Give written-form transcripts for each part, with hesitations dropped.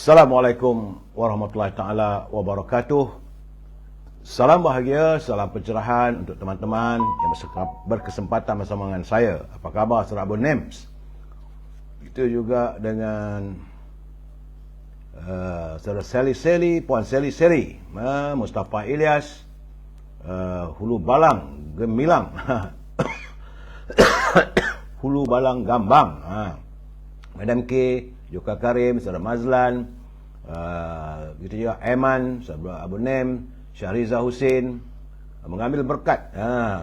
Assalamualaikum warahmatullahi taala wabarakatuh. Salam bahagia, salam pencerahan untuk teman-teman yang berkesempatan bersama dengan saya. Apa khabar saudara Abu Nems? Itu juga dengan saudara Seli, Puan Seli, Mustafa Ilyas, Hulu Balang Gemilang, Hulu Balang Gambang, Madam K, Joka Karim, saudara Mazlan, gitu juga Aiman, saudara Abu Nem, Syahriza Husin, mengambil berkat.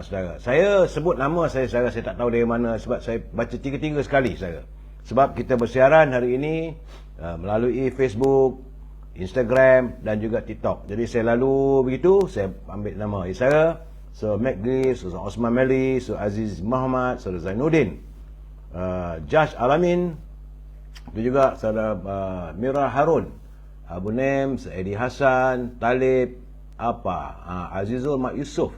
Saudara, saya sebut nama saya tak tahu dari mana sebab saya baca tiga-tiga sekali saya. Sebab kita bersiaran hari ini melalui Facebook, Instagram dan juga TikTok. Jadi saya lalu begitu, saya ambil nama saya, Sir McGee, Sir Osman Meli, Sir Aziz Muhammad, Sir Zainuddin, Judge Alamin, itu juga saudara Mira Harun, Abu Nem, Edi Hassan, Talib, Azizul Mak Yusof,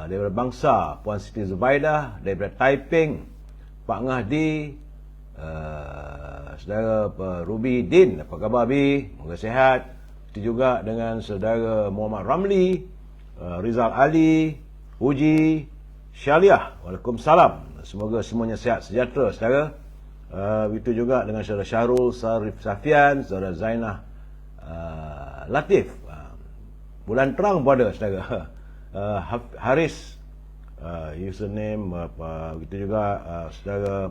daripada Bangsa, Puan Siti Zubaidah, daripada Taiping, Pak Ngahdi, saudara Ruby Din, apa khabar Bi? Moga sihat. Itu juga dengan saudara Muhammad Ramli, Rizal Ali, Uji, Syaliah, Waalaikumsalam. Semoga semuanya sihat sejahtera saudara. Itu juga dengan saudara Syahrul Sarif Safian, saudara Zainah Latif, bulan terang pada saudara Haris, username itu juga saudara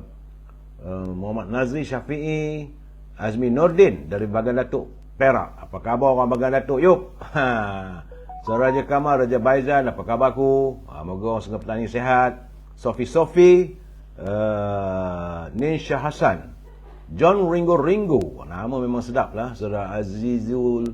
Muhammad Nazri Syafi'i, Azmi Nordin dari Bagan Datuk Perak. Apa khabar orang Bagan Datuk? Yup. Saudara Raja Kamal, Raja Baizan, apa khabarku? Moga orang Sungai Petani sehat. Sofi, Nisha Hassan, John Ringo, nama memang sedap lah. Saudara Azizul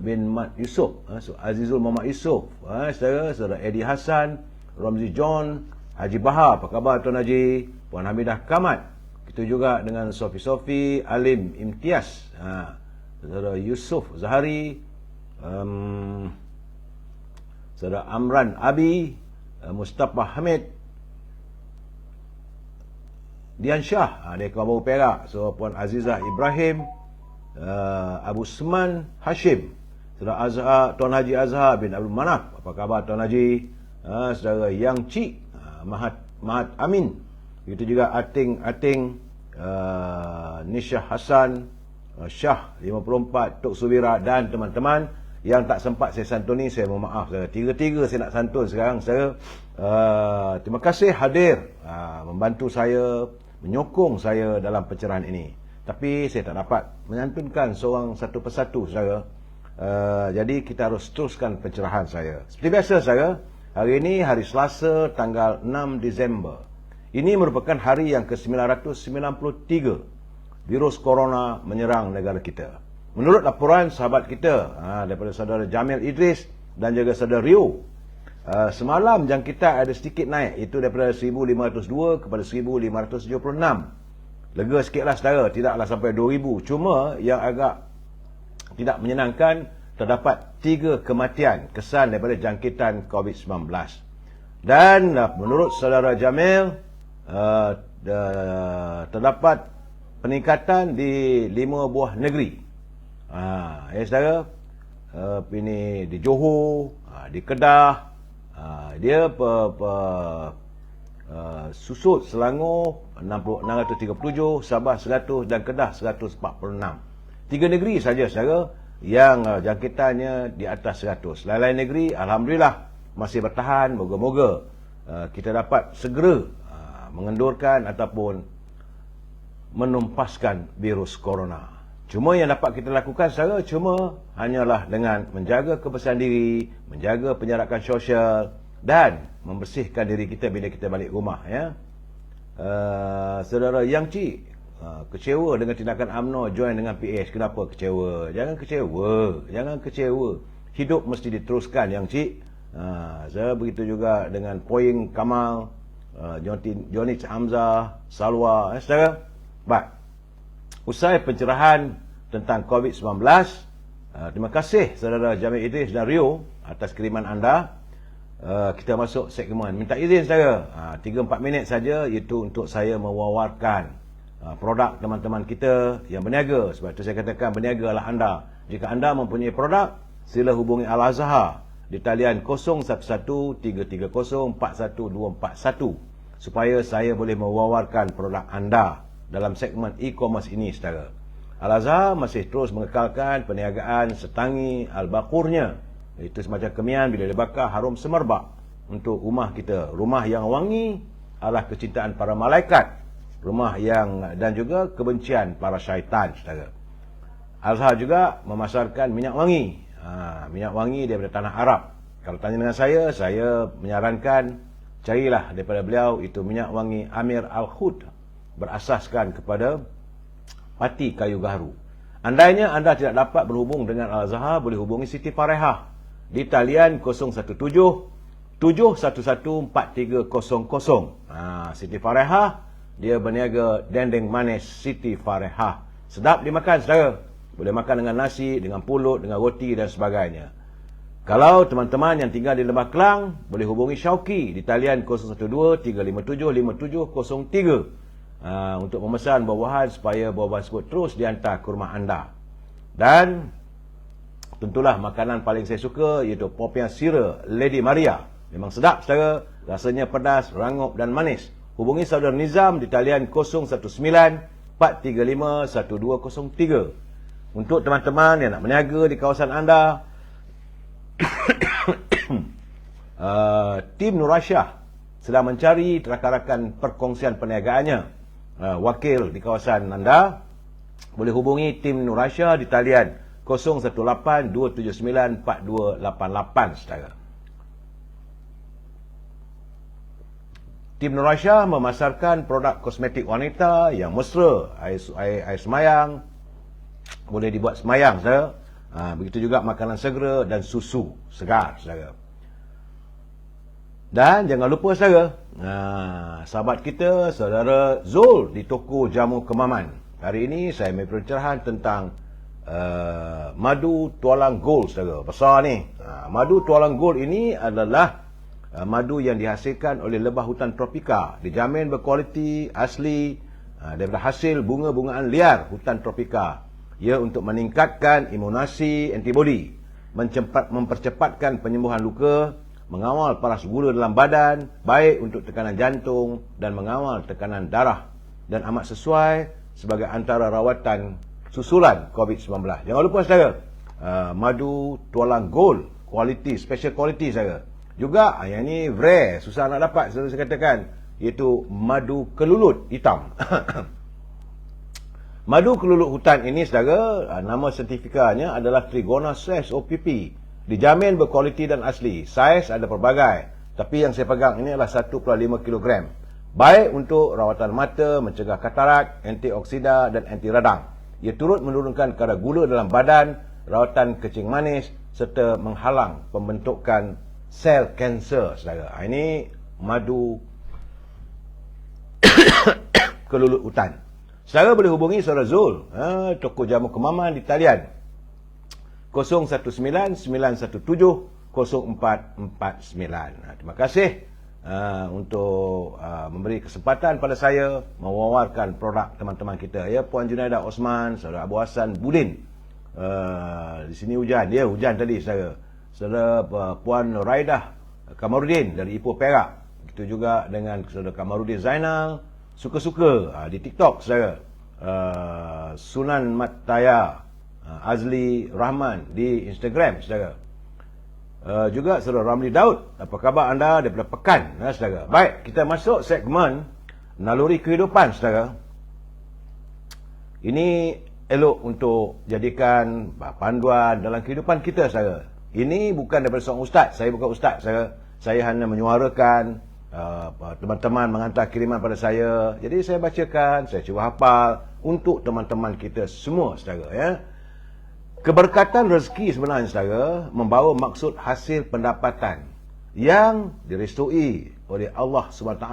bin Mat Yusof, Azizul Muhammad Yusof, saudara Edi Hassan, Ramzi John, Haji Bahar, apa khabar Tuan Haji? Puan Hamidah Kamat. Itu juga dengan Sofi, Alim Imtiaz, saudara Yusuf Zahari, saudara Amran Abi, Mustafa Hamid, Dian Shah, dia Kebawu Perak. So Puan Azizah Ibrahim, Abu Seman Hashim, saudara Azhar, Tuan Haji Azhar bin Abdul Manaf, apa khabar Tuan Haji? Saudara Yang Cik, Mahat Amin. Itu juga Ating, Nisha Hassan, Syah 54, Tok Subira dan teman-teman yang tak sempat saya santuni, saya mohon maaf. Tiga-tiga saya nak santun sekarang. Saya terima kasih hadir, membantu saya, menyokong saya dalam pencerahan ini. Tapi saya tak dapat menyantunkan seorang satu persatu saudara. Jadi kita harus teruskan pencerahan saya. Seperti biasa saudara, hari ini hari Selasa tanggal 6 Disember. Ini merupakan hari yang ke-993 virus corona menyerang negara kita. Menurut laporan sahabat kita daripada saudara Jamil Idris dan juga saudara Rio, semalam jangkitan ada sedikit naik, itu daripada 1502 kepada 1576. Lega sikitlah saudara, tidaklah sampai 2000. Cuma yang agak tidak menyenangkan, terdapat 3 kematian kesan daripada jangkitan COVID-19. Dan menurut saudara Jamil, terdapat peningkatan di 5 buah negeri. Saudara, ini di Johor, di Kedah, dia Susut, Selangor 637, Sabah 100 dan Kedah 146. 3 negeri saja saudara yang jangkitannya di atas 100. Lain-lain negeri alhamdulillah masih bertahan. Moga-moga kita dapat segera mengendurkan ataupun menumpaskan virus corona. Cuma yang dapat kita lakukan saudara hanyalah dengan menjaga kebersihan diri, menjaga penjarakan sosial dan membersihkan diri kita bila kita balik rumah, ya. Saudara Yang Cik kecewa dengan tindakan UMNO join dengan PH. Kenapa kecewa? Jangan kecewa. Hidup mesti diteruskan Yang Cik. Saya begitu juga dengan Poing Kamal, Jonich Hamzah, Salwa, saudara. Baik. Usai pencerahan tentang COVID-19, terima kasih saudara Jamil Idris dan Rio atas kiriman anda. Kita masuk segmen minta izin saudara. 3-4 minit saja, itu untuk saya mewawarkan produk teman-teman kita yang berniaga. Sebab itu saya katakan berniagalah anda. Jika anda mempunyai produk, sila hubungi Al-Azhar di talian 0113304141 supaya saya boleh mewawarkan produk anda dalam segmen e-commerce ini, saudara. Al-Azhar masih terus mengekalkan perniagaan setangi al-bakurnya. Itu semacam kemian bila dibakar harum semerbak untuk rumah kita. Rumah yang wangi adalah kecintaan para malaikat. Rumah yang dan juga kebencian para syaitan, saudara. Al-Azhar juga memasarkan minyak wangi. Minyak wangi daripada tanah Arab. Kalau tanya dengan saya menyarankan carilah daripada beliau itu minyak wangi Amir Al-Khud, berasaskan kepada pati kayu gaharu. Andainya anda tidak dapat berhubung dengan Al-Azhar, boleh hubungi Siti Farehah di talian 017-711-4300. Siti Farehah, dia berniaga dendeng manis Siti Farehah. Sedap dimakan, saudara. Boleh makan dengan nasi, dengan pulut, dengan roti dan sebagainya. Kalau teman-teman yang tinggal di Lembah Kelang, boleh hubungi Syauqi di talian 012-357-5703 untuk memesan buah-buahan supaya buah-buahan tersebut terus dihantar ke rumah anda. Dan tentulah makanan paling saya suka iaitu popiah sira Lady Maria. Memang sedap, saudara. Rasanya pedas, rangup dan manis. Hubungi saudara Nizam di talian 019-435-1203. Untuk teman-teman yang nak berniaga di kawasan anda, tim Nurasyah sedang mencari rakan-rakan perkongsian perniagaannya. Wakil di kawasan anda boleh hubungi tim Nurasyah di talian 018-279-4288, saudara. Tim Nurasyah memasarkan produk kosmetik wanita yang mesra, air semayang, boleh dibuat semayang, saudara. Begitu juga makanan segera dan susu segar, saudara. Dan jangan lupa, saudara, sahabat kita, saudara Zul di toko jamu Kemaman. Hari ini saya memberi pencerahan tentang madu tualang gold, saudara. Besar ni. Madu tualang gold ini adalah madu yang dihasilkan oleh lebah hutan tropika. Dijamin berkualiti, asli, daripada hasil bunga-bungaan liar hutan tropika. Ia untuk meningkatkan imunasi antibodi, mempercepatkan penyembuhan luka, mengawal paras gula dalam badan, baik untuk tekanan jantung dan mengawal tekanan darah, dan amat sesuai sebagai antara rawatan susulan COVID-19. Jangan lupa, saudara, madu tualang gold, kualiti, special quality, saudara. Juga yang ni rare, susah nak dapat, saudara, saya katakan, iaitu madu kelulut hitam. Madu kelulut hutan ini, saudara, nama sertifikatnya adalah Trigona Saiz OPP. Dijamin berkualiti dan asli. Saiz ada pelbagai, tapi yang saya pegang ini adalah 1,5 kg. Baik untuk rawatan mata, mencegah katarak, antioksida dan anti radang. Ia turut menurunkan kadar gula dalam badan, rawatan kencing manis serta menghalang pembentukan sel kanser, saudara. Ini madu kelulut hutan. Saudara boleh hubungi saudara Zul, toko jamu Kemaman di talian 019-917-0449. Terima kasih untuk memberi kesempatan pada saya mewawarkan produk teman-teman kita. Ya, Puan Junaidah Osman, saudara Abu Hassan Budin. Di sini hujan, ya, hujan tadi, saudara. Saudara Puan Raidah Kamarudin dari Ipoh Perak. Begitu juga dengan saudara Kamarudin Zainal, suka-suka di TikTok, saudara. Sunan Mat Taya Azli Rahman di Instagram, saudara. Juga saudara Ramli Daud, apa khabar anda daripada Pekan, saudara. Baik, kita masuk segmen naluri kehidupan, saudara. Ini elok untuk jadikan panduan dalam kehidupan kita, saudara. Ini bukan daripada seorang ustaz, saya bukan ustaz, saudara. Saya hanya menyuarakan, teman-teman menghantar kiriman pada saya, jadi saya bacakan, saya cuba hafal untuk teman-teman kita semua, saudara, ya. Keberkatan rezeki sebenarnya, saudara, membawa maksud hasil pendapatan yang direstui oleh Allah SWT,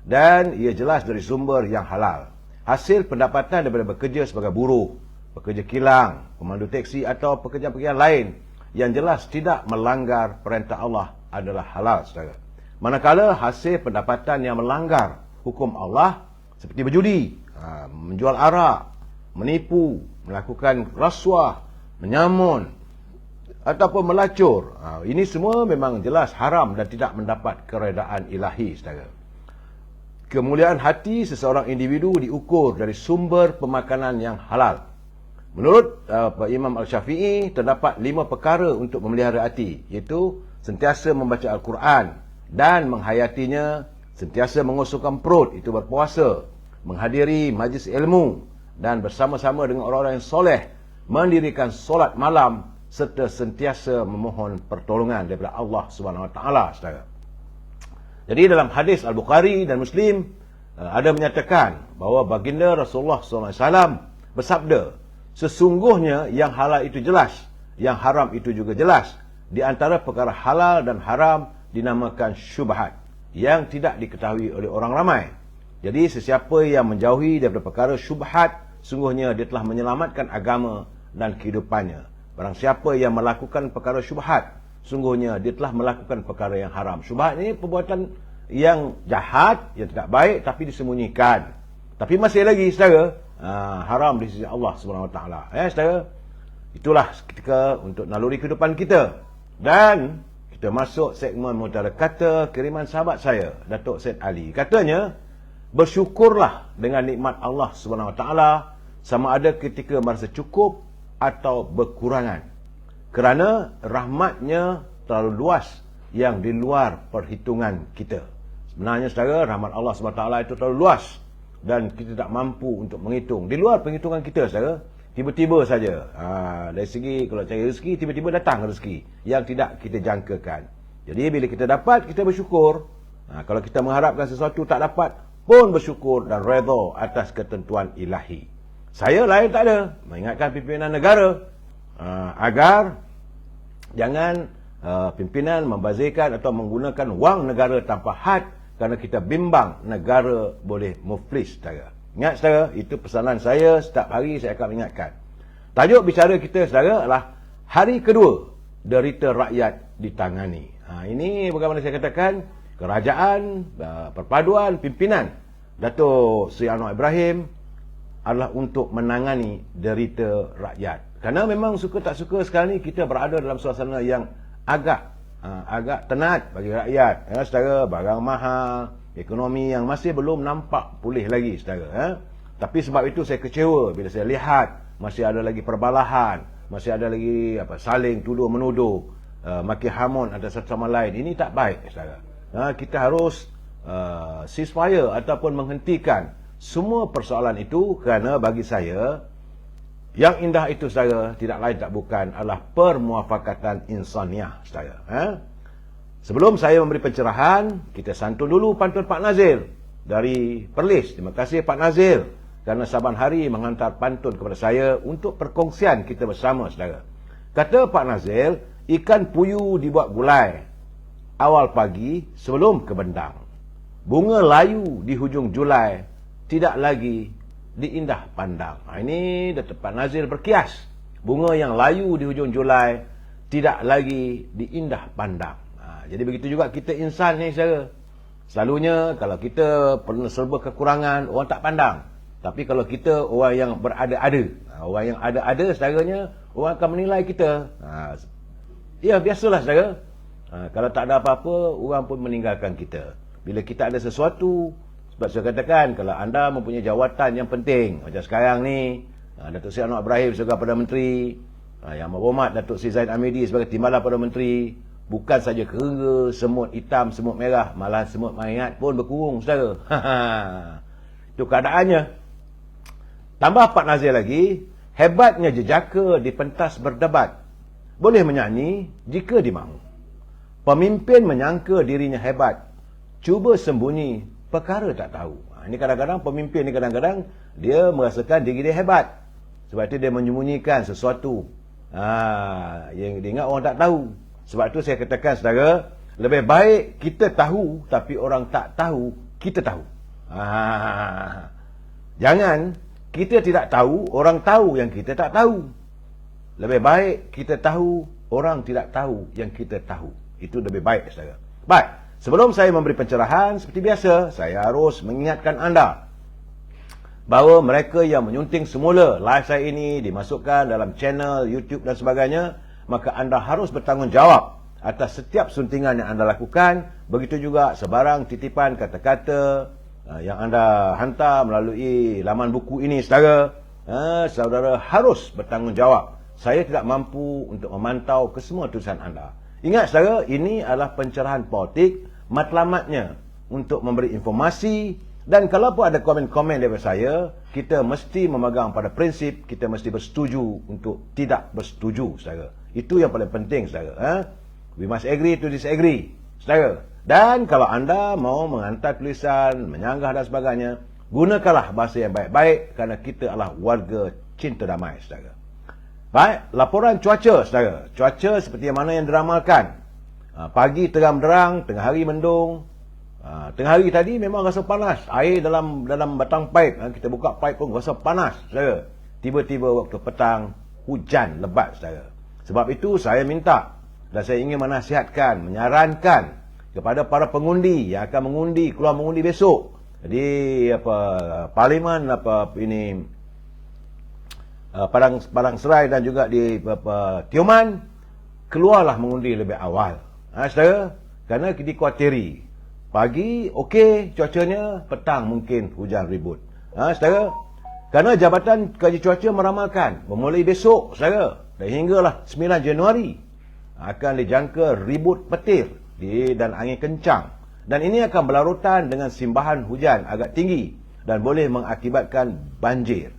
dan ia jelas dari sumber yang halal. Hasil pendapatan daripada bekerja sebagai buruh, pekerja kilang, pemandu teksi atau pekerjaan-pekerjaan lain yang jelas tidak melanggar perintah Allah adalah halal, saudara. Manakala hasil pendapatan yang melanggar hukum Allah seperti berjudi, menjual arak, menipu, melakukan rasuah, menyamun, ataupun melacur. Ini semua memang jelas haram dan tidak mendapat keredaan ilahi, saudara. Kemuliaan hati seseorang individu diukur dari sumber pemakanan yang halal. Menurut Imam Al-Syafi'i, terdapat 5 perkara untuk memelihara hati, iaitu sentiasa membaca Al-Quran dan menghayatinya, sentiasa mengosongkan perut, itu berpuasa, menghadiri majlis ilmu dan bersama-sama dengan orang-orang yang soleh, mendirikan solat malam serta sentiasa memohon pertolongan daripada Allah Subhanahu Wa Taala, saudara. Jadi dalam hadis Al-Bukhari dan Muslim ada menyatakan bahawa baginda Rasulullah SAW bersabda, sesungguhnya yang halal itu jelas, yang haram itu juga jelas. Di antara perkara halal dan haram dinamakan syubhat, yang tidak diketahui oleh orang ramai. Jadi sesiapa yang menjauhi daripada perkara syubhat, sungguhnya dia telah menyelamatkan agama dan kehidupannya. Barang siapa yang melakukan perkara syubhat, sungguhnya dia telah melakukan perkara yang haram. Syubhat ini perbuatan yang jahat, yang tidak baik, tapi disembunyikan. Tapi masih lagi, saudara, haram di sisi Allah SWT. Saudara, itulah ketika untuk naluri kehidupan kita. Dan kita masuk segmen mutara kata kiriman sahabat saya, Datuk Syed Ali. Katanya, bersyukurlah dengan nikmat Allah SWT, sama ada ketika merasa cukup atau berkurangan, kerana rahmatnya terlalu luas yang di luar perhitungan kita. Sebenarnya, saudara, rahmat Allah SWT itu terlalu luas dan kita tak mampu untuk menghitung. Di luar perhitungan kita, saudara. Tiba-tiba saja, dari segi kalau cari rezeki, tiba-tiba datang rezeki yang tidak kita jangkakan. Jadi bila kita dapat, kita bersyukur. Kalau kita mengharapkan sesuatu tak dapat, pun bersyukur dan redha atas ketentuan ilahi. Saya lain tak ada, mengingatkan pimpinan negara agar jangan pimpinan membazirkan atau menggunakan wang negara tanpa had, kerana kita bimbang negara boleh muflis, saudara. Ingat, saudara, itu pesanan saya, setiap hari saya akan ingatkan. Tajuk bicara kita, saudara, adalah hari kedua derita rakyat ditangani. Ini bagaimana saya katakan, kerajaan, perpaduan, pimpinan Datuk Seri Anwar Ibrahim adalah untuk menangani derita rakyat. Kerana memang suka tak suka sekarang ni kita berada dalam suasana yang agak tenat bagi rakyat. Saudara, barang mahal, ekonomi yang masih belum nampak pulih lagi, saudara. Tapi sebab itu saya kecewa bila saya lihat masih ada lagi perbalahan, masih ada lagi saling tuduh menuduh, maki hamun antara satu sama lain. Ini tak baik, saudara. Kita harus ceasefire ataupun menghentikan semua persoalan itu, kerana bagi saya yang indah itu, saudara, tidak lain tak bukan adalah permuafakatan insaniah, saudara. Sebelum saya memberi pencerahan, kita santun dulu pantun Pak Nazir dari Perlis. Terima kasih Pak Nazir kerana saban hari menghantar pantun kepada saya untuk perkongsian kita bersama, saudara. Kata Pak Nazir, ikan puyuh dibuat gulai awal pagi sebelum ke bendang. Bunga layu di hujung Julai tidak lagi diindah pandang. Ini Datuk Pak Nazir berkias. Bunga yang layu di hujung Julai tidak lagi diindah pandang. Jadi begitu juga kita insan ni, saudara. Selalunya kalau kita pernah serba kekurangan, orang tak pandang. Tapi kalau kita orang yang berada-ada, orang yang ada-ada, saudaranya, orang akan menilai kita. Ya, biasalah, saudara. Kalau tak ada apa-apa, orang pun meninggalkan kita. Bila kita ada sesuatu, sebab saya katakan, kalau anda mempunyai jawatan yang penting, macam sekarang ni, Datuk Seri Anwar Ibrahim sebagai Perdana Menteri, Yang Berhormat Datuk Seri Zaid Amidi sebagai Timbalan Perdana Menteri, bukan saja kerengga, semut hitam, semut merah, malah semut mayat pun berkurung, saudara. Itu keadaannya. Tambah Pak Nazir lagi, hebatnya jejaka di pentas berdebat. Boleh menyanyi jika dimahu. Pemimpin menyangka dirinya hebat, cuba sembunyi, perkara tak tahu. Ini kadang-kadang pemimpin ni kadang-kadang dia merasakan diri dia hebat. Sebab itu dia menyembunyikan sesuatu yang dia ingat orang tak tahu. Sebab itu saya katakan, saudara, lebih baik kita tahu tapi orang tak tahu kita tahu. Jangan kita tidak tahu, orang tahu yang kita tak tahu. Lebih baik kita tahu, orang tidak tahu yang kita tahu. Itu lebih baik, saudara. Baik, sebelum saya memberi pencerahan, seperti biasa, saya harus mengingatkan anda bahawa mereka yang menyunting semula live saya ini dimasukkan dalam channel YouTube dan sebagainya, maka anda harus bertanggungjawab atas setiap suntingan yang anda lakukan. Begitu juga sebarang titipan kata-kata yang anda hantar melalui laman buku ini, saudara. Saudara harus bertanggungjawab. Saya tidak mampu untuk memantau kesemua tulisan anda. Ingat, saudara, ini adalah pencerahan politik, matlamatnya untuk memberi informasi. Dan kalau pun ada komen-komen daripada saya, kita mesti memegang pada prinsip, kita mesti bersetuju untuk tidak bersetuju, saudara. Itu yang paling penting, saudara. We must agree to disagree, saudara. Dan kalau anda mau menghantar tulisan, menyanggah dan sebagainya, gunakanlah bahasa yang baik-baik, kerana kita adalah warga cinta damai, saudara. Baik, laporan cuaca, saudara. Cuaca seperti yang mana yang diramalkan. Pagi terang-derang, tengah hari mendung. Tengah hari tadi memang rasa panas. Air dalam batang paip, kita buka paip pun rasa panas, saudara. Tiba-tiba waktu petang, hujan lebat, saudara. Sebab itu saya minta dan saya ingin menasihatkan, menyarankan kepada para pengundi yang akan keluar mengundi besok di Parlimen Padang Serai dan juga di Tioman, keluarlah mengundi lebih awal, saudara, kerana dikuatiri pagi okey cuacanya, petang mungkin hujan ribut, saudara. Kerana Jabatan Kaji Cuaca meramalkan memulai besok, saudara, dan hinggalah 9 Januari akan dijangka ribut petir dan angin kencang, dan ini akan berlarutan dengan simbahan hujan agak tinggi dan boleh mengakibatkan banjir.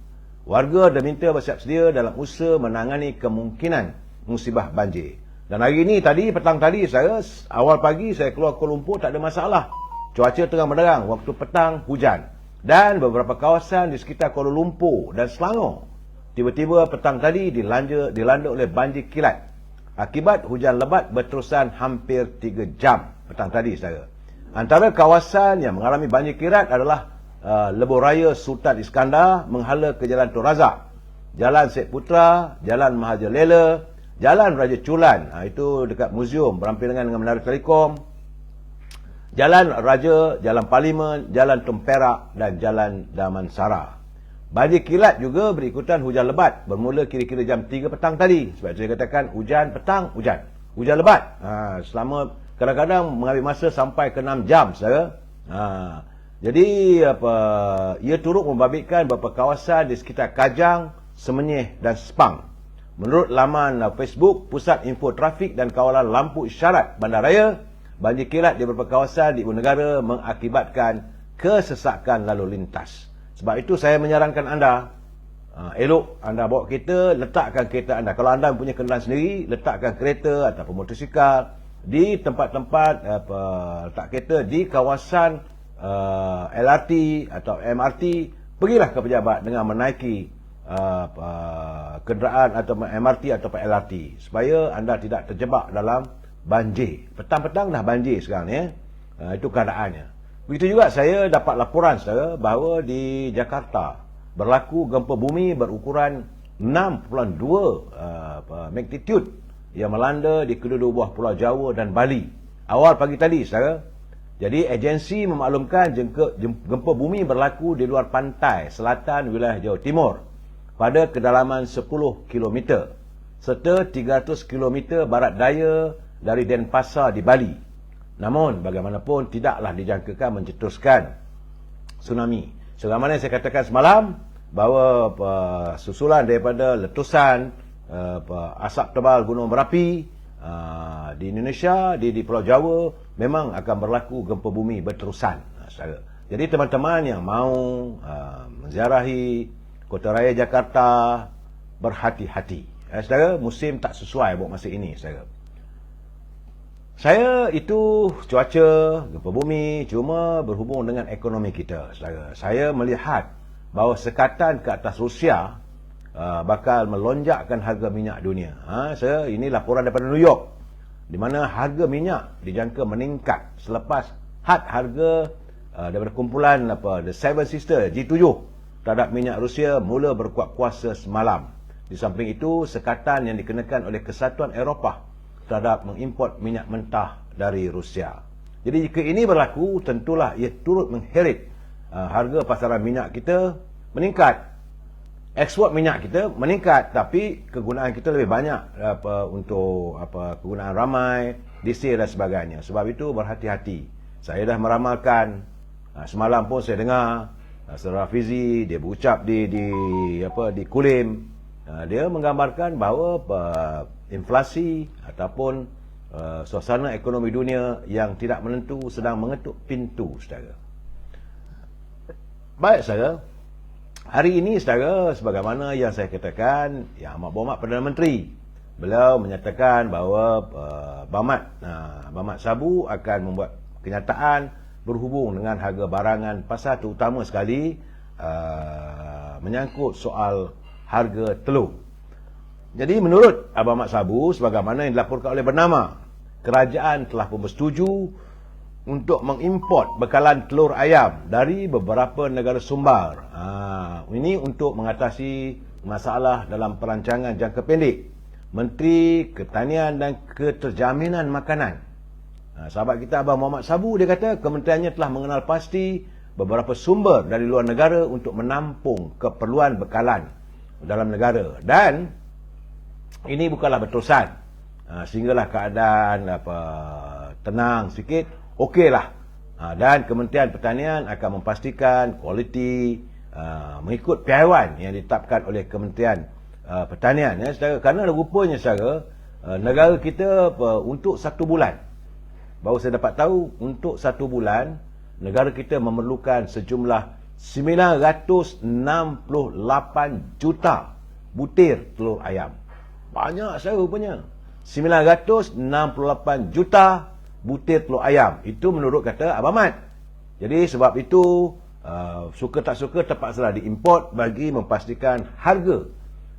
Warga diminta bersiap sedia dalam usaha menangani kemungkinan musibah banjir. Dan hari ini tadi, petang tadi, saya awal pagi saya keluar Kuala Lumpur, tak ada masalah. Cuaca terang benderang, waktu petang hujan. Dan beberapa kawasan di sekitar Kuala Lumpur dan Selangor tiba-tiba petang tadi dilanda oleh banjir kilat. Akibat hujan lebat berterusan hampir 3 jam petang tadi, saudara. Antara kawasan yang mengalami banjir kilat adalah Lebuh Raya Sultan Iskandar menghala ke Jalan Tun Razak, Jalan Syed Putra, Jalan Mahathir Lela, Jalan Raja Chulan, itu dekat muzium berampilangan dengan Menara Telekom, Jalan Raja, Jalan Parlimen, Jalan Tun Perak dan Jalan Damansara. Banjir kilat juga berikutan hujan lebat bermula kira-kira jam 3 petang tadi. Sebab saya katakan hujan petang, hujan lebat. Selama kadang-kadang mengambil masa sampai ke 6 jam, saudara. Jadi ia turut membabitkan beberapa kawasan di sekitar Kajang, Semenyih dan Sepang. Menurut laman Facebook Pusat Info Trafik dan Kawalan Lampu Isyarat Bandaraya, banjir kilat di beberapa kawasan di ibu negara mengakibatkan kesesakan lalu lintas. Sebab itu saya menyarankan anda, elok anda bawa kereta, letakkan kereta anda. Kalau anda punya kenderaan sendiri, letakkan kereta ataupun motosikal di tempat-tempat letak kereta di kawasan LRT atau MRT. Pergilah ke pejabat dengan menaiki kenderaan atau MRT atau LRT supaya anda tidak terjebak dalam banjir. Petang-petang dah banjir sekarang ni, itu keadaannya. Begitu juga saya dapat laporan, saudara, bahawa di Jakarta berlaku gempa bumi berukuran 6.2 magnitude yang melanda di kedua-dua buah Pulau Jawa dan Bali awal pagi tadi, saudara. Jadi agensi memaklumkan gempa bumi berlaku di luar pantai selatan wilayah Jawa Timur pada kedalaman 10 km serta 300 km barat daya dari Denpasar di Bali. Namun bagaimanapun tidaklah dijangkakan mencetuskan tsunami. Sebagaimana saya katakan semalam bahawa susulan daripada letusan asap tebal gunung berapi di Indonesia, di Pulau Jawa memang akan berlaku gempa bumi berterusan. Jadi teman-teman yang mahu menziarahi Kota Raya Jakarta, berhati-hati. Saudara, musim tak sesuai buat masa ini, saudara. Saya itu cuaca, gempa bumi cuma berhubung dengan ekonomi kita, saudara. Saya melihat bahawa sekatan ke atas Rusia bakal melonjakkan harga minyak dunia. Ini laporan daripada New York, di mana harga minyak dijangka meningkat selepas harga daripada kumpulan The Seven Sisters G7 terhadap minyak Rusia mula berkuat kuasa semalam. Di samping itu, sekatan yang dikenakan oleh Kesatuan Eropah terhadap mengimport minyak mentah dari Rusia. Jadi jika ini berlaku, tentulah ia turut mengheret harga pasaran minyak kita meningkat. Ekspor minyak kita meningkat, tapi kegunaan kita lebih banyak untuk kegunaan ramai, diesel dan sebagainya. Sebab itu berhati-hati. Saya dah meramalkan, semalam pun saya dengar Saudara Fizi dia berucap di Kulim. Dia menggambarkan bahawa inflasi ataupun suasana ekonomi dunia yang tidak menentu sedang mengetuk pintu, saudara. Baik, saudara. Hari ini, saudara, sebagaimana yang saya katakan, Yang Amat Berhormat Perdana Menteri, beliau menyatakan bahawa Berhad Sabu akan membuat kenyataan berhubung dengan harga barangan pasar, terutama sekali menyangkut soal harga telur. Jadi menurut Abang Mat Sabu, sebagaimana yang dilaporkan oleh Bernama, kerajaan telah pun bersetuju untuk mengimport bekalan telur ayam dari beberapa negara sumber. Ini untuk mengatasi masalah dalam perancangan jangka pendek Menteri Pertanian dan Keterjaminan Makanan. Sahabat kita Abang Muhammad Sabu, dia kata kementeriannya telah mengenal pasti beberapa sumber dari luar negara untuk menampung keperluan bekalan dalam negara. Dan ini bukanlah berterusan, sehinggalah keadaan tenang sikit. Okeylah. Dan Kementerian Pertanian akan memastikan kualiti mengikut piawaian yang ditetapkan oleh Kementerian Pertanian, ya, saudara. Kerana rupanya, saudara, negara kita untuk 1 bulan, baru saya dapat tahu, untuk 1 bulan negara kita memerlukan sejumlah 968 juta butir telur ayam. Banyak, saudara, rupanya 968 juta butir telur ayam. Itu menurut kata Abang Mat. Jadi sebab itu suka tak suka terpaksalah diimport bagi memastikan harga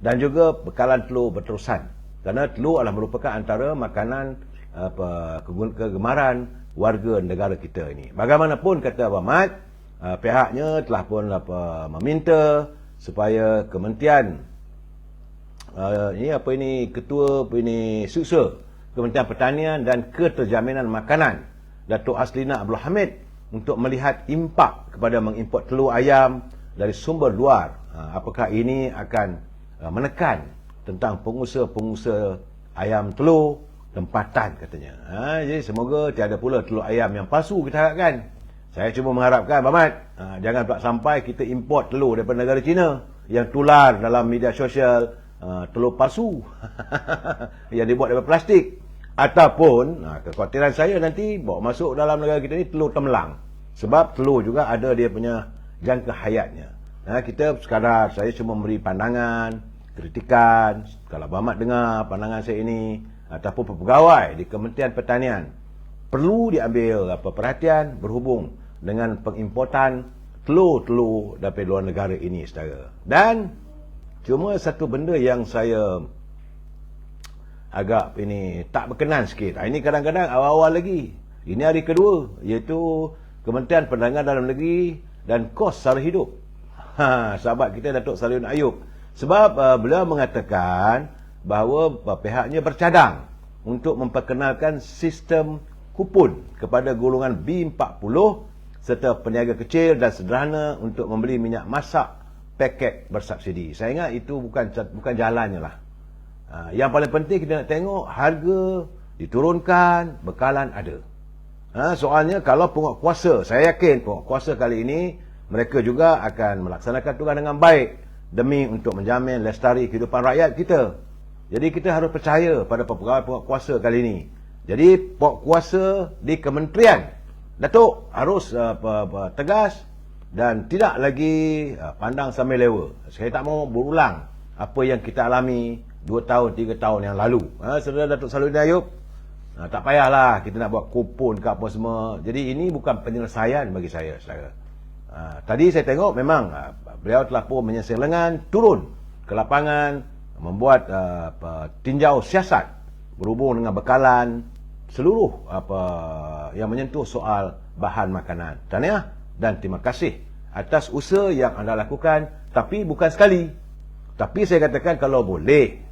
dan juga bekalan telur berterusan. Kerana telur adalah merupakan antara makanan kegemaran warga negara kita ini. Bagaimanapun kata Abang Mat, pihaknya telah pun meminta supaya kementerian ketua suksa Kementerian Pertanian dan Keterjaminan Makanan, Datuk Aslina Abdul Hamid, untuk melihat impak kepada mengimport telur ayam dari sumber luar. Apakah ini akan menekan tentang pengusaha-pengusaha ayam telur tempatan, katanya. Jadi semoga tiada pula telur ayam yang palsu, kita harapkan. Saya cuma mengharapkan, Abang Mat, jangan pula sampai kita import telur daripada negara China yang tular dalam media sosial, telur palsu yang dibuat daripada plastik. Ataupun kekhawatiran saya nanti bawa masuk dalam negara kita ni telur temelang. Sebab telur juga ada dia punya jangka hayatnya. Kita sekadar, saya cuma memberi pandangan, kritikan. Kalau Abang Mat dengar pandangan saya ini, ataupun pegawai di Kementerian Pertanian, perlu diambil perhatian berhubung dengan pengimportan telur-telur dari luar negara ini, saudara. Dan cuma satu benda yang saya agak tak berkenan sikit. Ini kadang-kadang awal-awal lagi. Ini hari kedua, iaitu Kementerian Perdagangan Dalam Negeri dan Kos Sara Hidup. Sahabat kita Datuk Salihin Ayub. Sebab beliau mengatakan bahawa pihaknya bercadang untuk memperkenalkan sistem kupon kepada golongan B40 serta peniaga kecil dan sederhana untuk membeli minyak masak paket bersubsidi. Saya ingat itu bukan jalannya lah. Yang paling penting kita nak tengok harga diturunkan, bekalan ada. Soalnya kalau pengok kuasa, saya yakin pengok kuasa kali ini mereka juga akan melaksanakan tugas dengan baik demi untuk menjamin lestari kehidupan rakyat kita. Jadi kita harus percaya pada pegawai pengok kuasa kali ini. Jadi pengok kuasa di kementerian, Datuk harus tegas dan tidak lagi pandang sambil lewa. Saya tak mau berulang apa yang kita alami 2 tahun, 3 tahun yang lalu. Saudara Datuk Salihin Ayub, tak payahlah kita nak buat kupon ke apa semua. Jadi ini bukan penyelesaian bagi saya, saudara. Tadi saya tengok memang beliau telah pun menyelesaikan lengan, turun ke lapangan, membuat tinjau siasat berhubung dengan bekalan seluruh yang menyentuh soal bahan makanan. Tahniah dan terima kasih atas usaha yang anda lakukan, tapi bukan sekali. Tapi saya katakan kalau boleh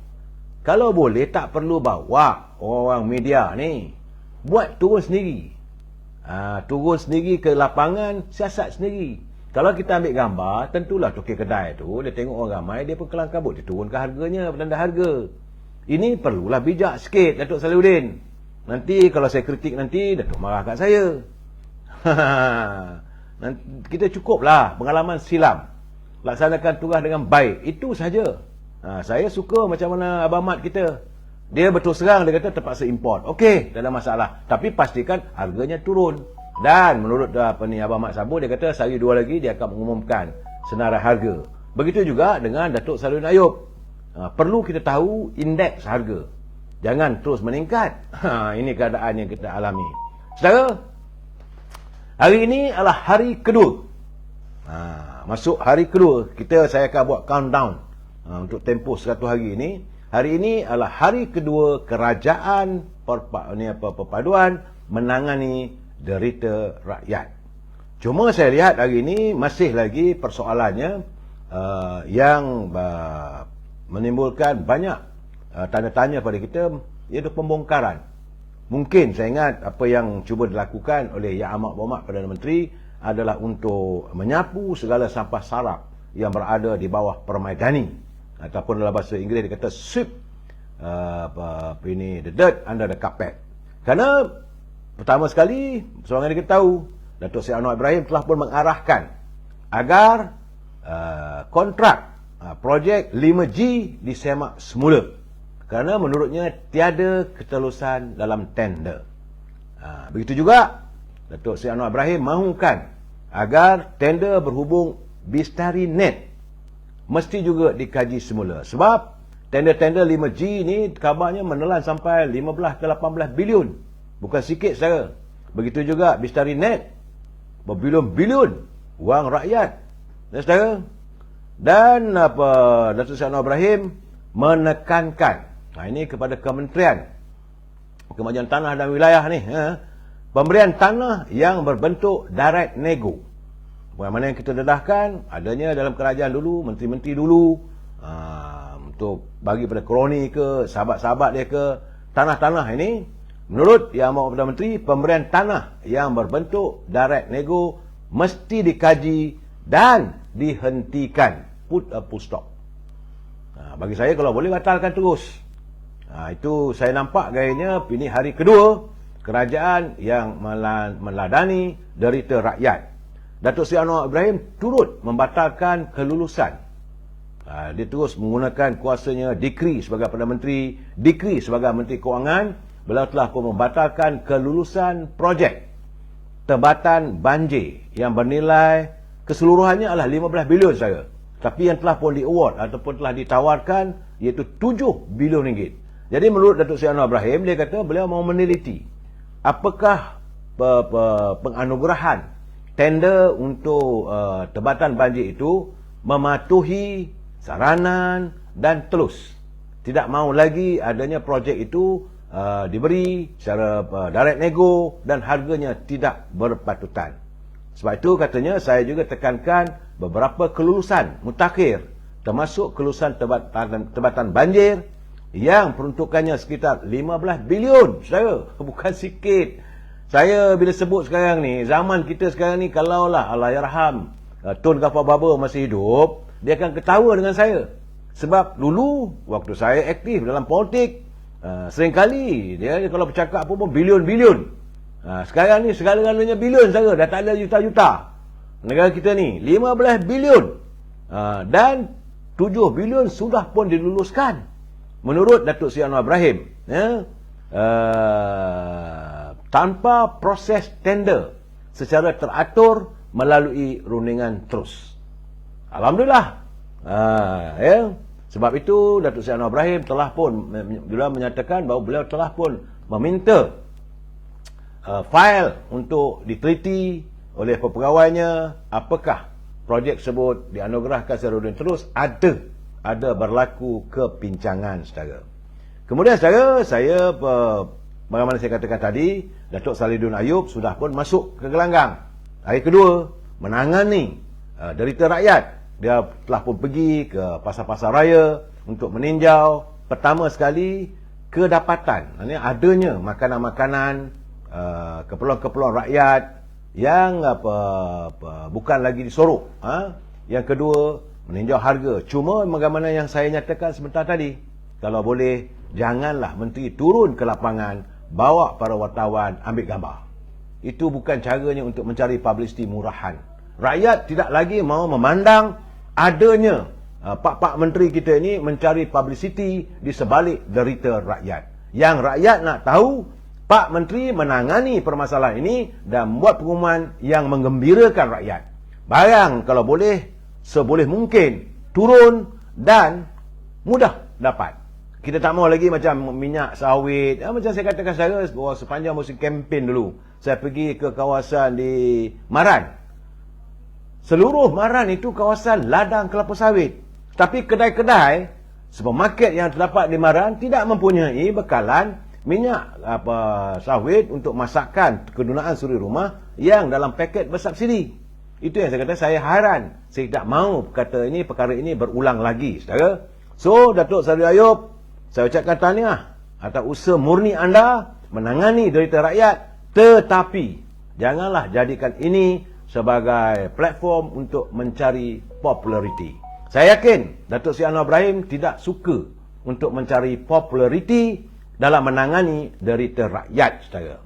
tak perlu bawa orang media ni, buat turun sendiri. Turun sendiri ke lapangan, siasat sendiri. Kalau kita ambil gambar, tentulah tokey kedai tu, dia tengok orang ramai, dia pun kelang kabut, dia turunkan harganya, penanda harga. Ini perlulah bijak sikit, Datuk Salihuddin. Nanti kalau saya kritik nanti, Datuk marah kat saya. Kita cukuplah pengalaman silam. Laksanakan tugas dengan baik. Itu saja. Saya suka macam mana Abang Mat kita. Dia betul serang, dia kata terpaksa import. Okey, tak ada masalah. Tapi pastikan harganya turun. Dan menurut Abang Mat Sabur, dia kata sehari dua lagi dia akan mengumumkan senarai harga. Begitu juga dengan Datuk Salihuddin Ayub. Perlu kita tahu indeks harga. Jangan terus meningkat. Ini keadaan yang kita alami. Saudara, hari ini adalah hari kedua. Masuk hari kedua, saya akan buat countdown untuk tempoh 100 hari ini. Hari ini adalah hari kedua kerajaan perpaduan menangani derita rakyat. Cuma saya lihat hari ini masih lagi persoalannya yang menimbulkan banyak tanda tanya pada kita, iaitu pembongkaran. Mungkin saya ingat apa yang cuba dilakukan oleh Yang Amat Berhormat Perdana Menteri adalah untuk menyapu segala sampah sarap yang berada di bawah permaidani, ataupun dalam bahasa Inggeris dia kata sweep the dirt under the carpet. Kerana pertama sekali, seorang yang kita tahu, Datuk Seri Anwar Ibrahim telah pun mengarahkan agar kontrak projek 5G disemak semula. Kerana menurutnya tiada ketelusan dalam tender. Begitu juga Datuk Seri Anwar Ibrahim mahukan agar tender berhubung Bistari Net mesti juga dikaji semula. Sebab tender-tender 5G ni kabarnya menelan sampai 15 ke 18 bilion. Bukan sikit saudara. Begitu juga Bistari Net, berbilion-bilion wang rakyat. Dan saudara, dan Datuk Seri Anwar Ibrahim menekankan ini kepada Kementerian Kemajuan Tanah dan Wilayah ni, pemberian tanah yang berbentuk direct nego. Bagaimana yang kita dedahkan adanya dalam kerajaan dulu, menteri-menteri dulu, untuk bagi pada kroni ke sahabat-sahabat dia ke, tanah-tanah ini menurut Yang Amat Perdana Menteri, pemberian tanah yang berbentuk direct nego mesti dikaji dan dihentikan. Put a full stop. Bagi saya kalau boleh batalkan terus. Itu saya nampak gayanya ini hari kedua kerajaan yang meladani derita rakyat. Datuk Seri Anwar Ibrahim turut membatalkan kelulusan. Dia terus menggunakan kuasanya dekri sebagai Perdana Menteri, dekri sebagai Menteri Kewangan. Beliau telah pun membatalkan kelulusan projek Tebatan Banjir yang bernilai keseluruhannya adalah 15 bilion saja. Tapi yang telah pun di-award ataupun telah ditawarkan iaitu 7 bilion ringgit. Jadi menurut Datuk Seri Anwar Ibrahim, dia kata beliau mau meneliti apakah penganugerahan tender untuk Tebatan Banjir itu mematuhi saranan dan telus. Tidak mahu lagi adanya projek itu diberi secara direct nego dan harganya tidak berpatutan. Sebab itu katanya saya juga tekankan beberapa kelulusan mutakhir, termasuk kelulusan Tebatan Banjir yang peruntukannya sekitar 15 bilion. Saudara, bukan sikit. Saya bila sebut sekarang ni, zaman kita sekarang ni, kalaulah Allahyarham Tun Ghaffar Baba masih hidup, dia akan ketawa dengan saya. Sebab dulu waktu saya aktif dalam politik, seringkali dia kalau bercakap pun bilion-bilion. Sekarang ni segala-galanya bilion saja, dah tak ada juta-juta. Negara kita ni 15 bilion. Dan 7 bilion sudah pun diluluskan menurut Datuk Seri Anwar Ibrahim, tanpa proses tender secara teratur melalui rundingan terus. Alhamdulillah. Sebab itu Datuk Seri Anwar Ibrahim telah pun beliau menyatakan bahawa beliau telah pun meminta fail untuk diteliti oleh pegawainya apakah projek tersebut dianugerahkan secara runding terus ada berlaku kepincangan saudara. Kemudian saudara, saya bagaimana saya katakan tadi, Datuk Salihuddin Ayub sudah pun masuk ke gelanggang. Hari kedua menangani derita rakyat. Dia telah pun pergi ke pasar-pasar raya untuk meninjau pertama sekali kedapatan, adanya makanan-makanan keperluan-keperluan rakyat yang bukan lagi disorok. Yang kedua, meninjau harga. Cuma bagaimana yang saya nyatakan sebentar tadi, kalau boleh janganlah menteri turun ke lapangan, bawa para wartawan ambil gambar. Itu bukan caranya untuk mencari publicity murahan. Rakyat tidak lagi mahu memandang adanya pak-pak menteri kita ini mencari publicity di sebalik derita rakyat. Yang rakyat nak tahu Pak Menteri menangani permasalahan ini dan buat pengumuman yang menggembirakan rakyat. Barang kalau boleh, seboleh mungkin turun dan mudah dapat. Kita tak mahu lagi macam minyak sawit. Macam saya katakan saya sepanjang musim kempen dulu, saya pergi ke kawasan di Maran. Seluruh Maran itu kawasan ladang kelapa sawit. Tapi kedai-kedai, supermarket yang terdapat di Maran tidak mempunyai bekalan minyak sawit untuk masakan kegunaan suri rumah yang dalam paket bersubsidi. Itu yang saya kata saya hairan. Saya tak mahu perkara ini berulang lagi, saudara. So, Datuk Seri Ayub, saya ucapkan tahniah atas usaha murni anda menangani derita rakyat, tetapi janganlah jadikan ini sebagai platform untuk mencari populariti. Saya yakin Datuk Seri Anwar Ibrahim tidak suka untuk mencari populariti dalam menangani derita rakyat, saudara.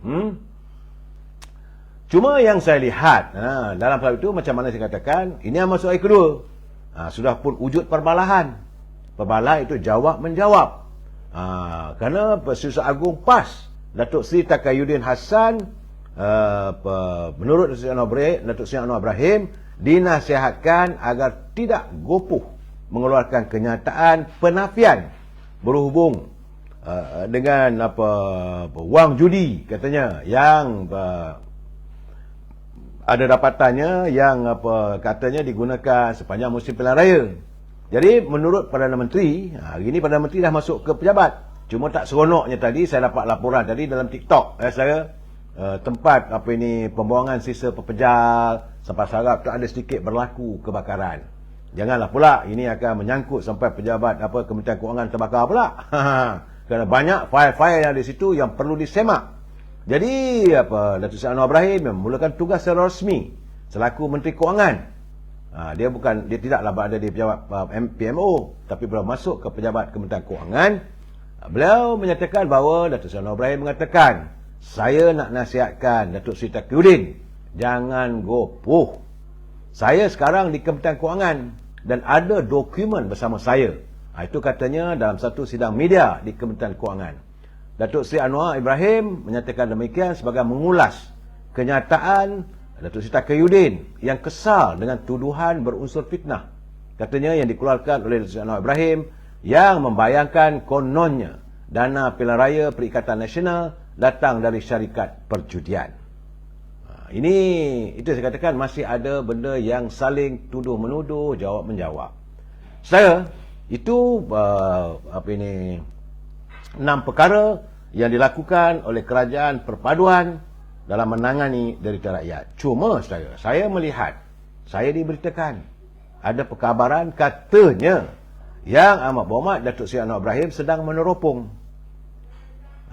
Cuma yang saya lihat dalam hal itu, macam mana saya katakan, ini yang masuk ayat kedua. Sudah pun wujud perbalahan. Perbalahan itu jawab menjawab. Kerana Persatuan Agung PAS Datuk Seri Takayuddin Hassan, menurut Datuk Seri Anwar Ibrahim, dinasihatkan agar tidak gopoh mengeluarkan kenyataan penafian berhubung dengan wang judi katanya yang ada dapatannya yang katanya digunakan sepanjang musim pilihan raya. Jadi menurut Perdana Menteri, hari ini Perdana Menteri dah masuk ke pejabat. Cuma tak seronoknya tadi saya dapat laporan tadi dalam TikTok saya tempat pembuangan sisa pepejal sampai sarap tu ada sedikit berlaku kebakaran. Janganlah pula ini akan menyangkut sampai pejabat Kementerian Kewangan terbakar pula. Kerana banyak fail-fail yang di situ yang perlu disemak. Jadi Datuk Seri Anwar Ibrahim memulakan tugas secara rasmi selaku Menteri Kewangan. Dia tidaklah berada di pejabat PMO, tapi beliau masuk ke pejabat Kementerian Kewangan. Beliau menyatakan bahawa Datuk Seri Anwar Ibrahim mengatakan, saya nak nasihatkan Datuk Seri Takayuddin, jangan gopoh. Saya sekarang di Kementerian Kewangan dan ada dokumen bersama saya. Itu katanya dalam satu sidang media di Kementerian Kewangan. Datuk Seri Anwar Ibrahim menyatakan demikian sebagai mengulas kenyataan Datuk Seri Takayuddin yang kesal dengan tuduhan berunsur fitnah. Katanya yang dikeluarkan oleh Datuk Seri Anwar Ibrahim yang membayangkan kononnya dana pilihan raya Perikatan Nasional datang dari syarikat perjudian. Itu saya katakan masih ada benda yang saling tuduh-menuduh, jawab-menjawab. Saya itu 6 perkara yang dilakukan oleh kerajaan perpaduan dalam menangani derita rakyat. Cuma saya melihat, saya diberitakan ada perkabaran katanya yang amat berhormat Datuk Seri Anwar Ibrahim sedang meneropong.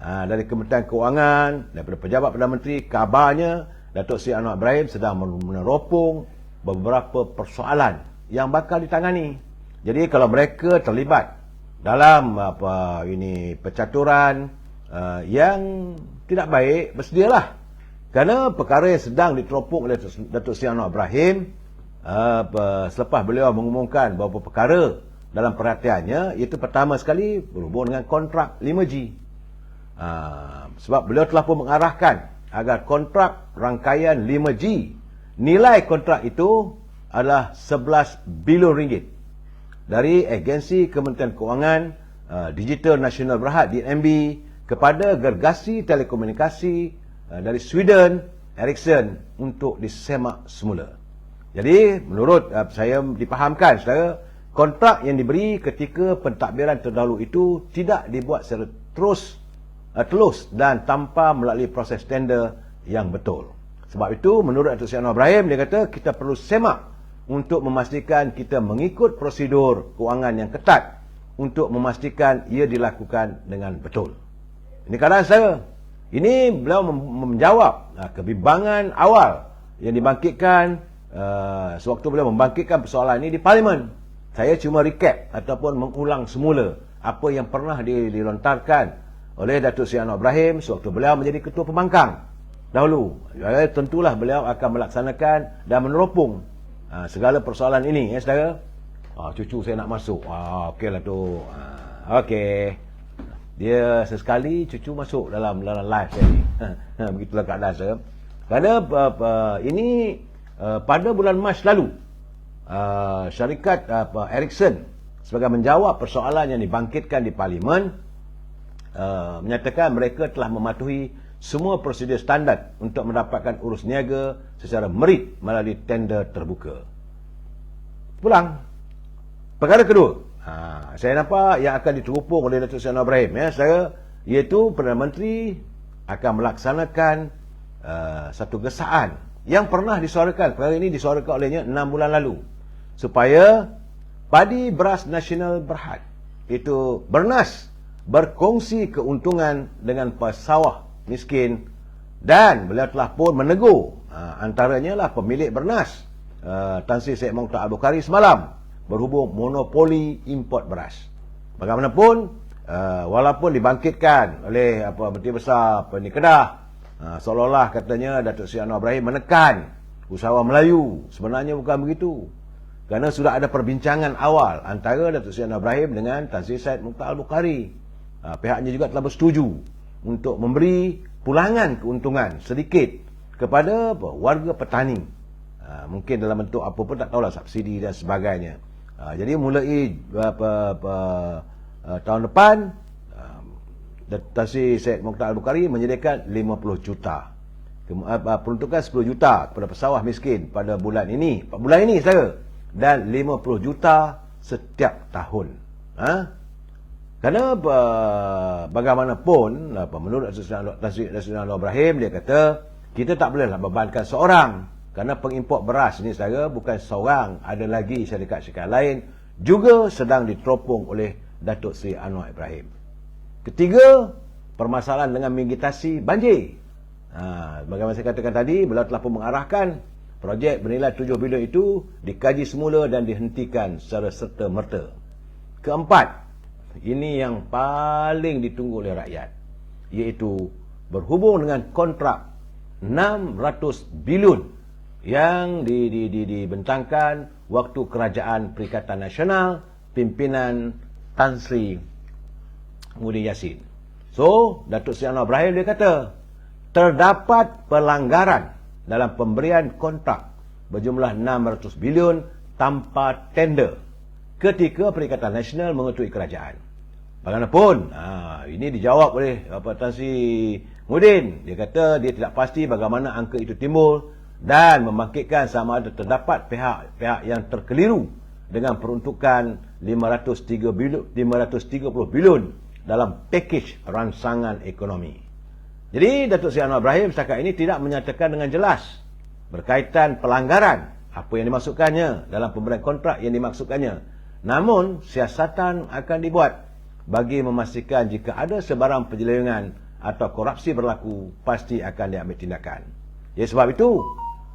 Dari Kementerian Kewangan, daripada pejabat Perdana Menteri, kabarnya Datuk Seri Anwar Ibrahim sedang meneropong beberapa persoalan yang bakal ditangani. Jadi kalau mereka terlibat dalam percaturan yang tidak baik, bersedialah. Kerana perkara yang sedang diteropong oleh Datuk Seri Anwar Ibrahim, selepas beliau mengumumkan beberapa perkara dalam perhatiannya, iaitu pertama sekali berhubung dengan kontrak 5G. Sebab beliau telah pun mengarahkan agar kontrak rangkaian 5G, nilai kontrak itu adalah 11 bilion ringgit dari agensi Kementerian Kewangan Digital Nasional Berhad DNB kepada gergasi telekomunikasi dari Sweden Ericsson untuk disemak semula. Jadi menurut saya dipahamkan, saudara, kontrak yang diberi ketika pentadbiran terdahulu itu tidak dibuat secara telus dan tanpa melalui proses tender yang betul. Sebab itu menurut Datuk Seri Anwar Ibrahim, dia kata kita perlu semak untuk memastikan kita mengikut prosedur kewangan yang ketat untuk memastikan ia dilakukan dengan betul. Ini keadaan saya. Ini beliau menjawab kebimbangan awal yang dibangkitkan sewaktu beliau membangkitkan persoalan ini di Parlimen. Saya cuma recap ataupun mengulang semula apa yang pernah dilontarkan oleh Datuk Seri Anwar Ibrahim sewaktu beliau menjadi Ketua Pembangkang dahulu. Tentulah beliau akan melaksanakan dan meneropong segala persoalan ini, ya saudara. Cucu saya nak masuk. Okeylah tu. Okey. Dia sesekali cucu masuk dalam live saya ni. Begitulah keadaan saya. Kerana ini pada bulan Mac lalu, syarikat Ericsson sebagai menjawab persoalan yang dibangkitkan di Parlimen, menyatakan mereka telah mematuhi semua prosedur standard untuk mendapatkan urus niaga secara merit melalui tender terbuka. Pulang. Perkara kedua, saya nampak yang akan diterupung oleh Datuk Seri Anwar Ibrahim, ya, saya, iaitu Perdana Menteri akan melaksanakan satu gesaan yang pernah disuarakan. Perkara ini disuarakan olehnya 6 bulan lalu, supaya padi beras nasional berhad itu bernas berkongsi keuntungan dengan pesawah miskin, dan beliau telah pun menegur antaranya lah pemilik bernas Tan Sri Syed Mokhtar Al-Bukhari semalam berhubung monopoli import beras. Bagaimanapun walaupun dibangkitkan oleh Menteri Besar Penni Kedah, seolah-olah katanya Datuk Seri Anwar Ibrahim menekan usahawan Melayu, sebenarnya bukan begitu. Kerana sudah ada perbincangan awal antara Datuk Seri Anwar Ibrahim dengan Tan Sri Syed Mokhtar Al-Bukhari. Pihaknya juga telah bersetuju untuk memberi pulangan keuntungan sedikit kepada warga petani. Mungkin dalam bentuk apa pun tak tahulah, subsidi dan sebagainya. Jadi mulai tahun depan Tan Sri Syed Mokhtar Al-Bukhari menyediakan 50 juta. Peruntukan 10 juta kepada pesawah miskin pada bulan ini, saudara, dan 50 juta setiap tahun. Kerana bagaimanapun, menurut Tan Sri Anwar Ibrahim, dia kata kita tak bolehlah bebankan seorang, kerana pengimport beras ni, saudara, bukan seorang, ada lagi syarikat-syarikat lain juga sedang diteropong oleh Datuk Seri Anwar Ibrahim. Ketiga, permasalahan dengan mitigasi banjir. Bagaimana saya katakan tadi, beliau telah pun mengarahkan projek bernilai 7 bilion itu dikaji semula dan dihentikan secara serta-merta. Keempat, ini yang paling ditunggu oleh rakyat, iaitu berhubung dengan kontrak 600 bilion yang dibentangkan waktu kerajaan Perikatan Nasional pimpinan Tan Sri Muhyiddin Yassin. So, Datuk Seri Anwar Ibrahim dia kata terdapat pelanggaran dalam pemberian kontrak berjumlah 600 bilion tanpa tender ketika Perikatan Nasional mengetui kerajaan. Bagaimanapun, ini dijawab oleh Tan Sri Muhyiddin. Dia kata dia tidak pasti bagaimana angka itu timbul dan membangkitkan sama ada terdapat pihak yang terkeliru dengan peruntukan 530 bilion dalam pakej ransangan ekonomi. Jadi Datuk Seri Anwar Ibrahim setakat ini tidak menyatakan dengan jelas berkaitan pelanggaran apa yang dimasukkannya dalam pemberian kontrak yang dimaksudkannya. Namun siasatan akan dibuat bagi memastikan jika ada sebarang penyelewengan atau korupsi berlaku, pasti akan diambil tindakan. Ya, sebab itu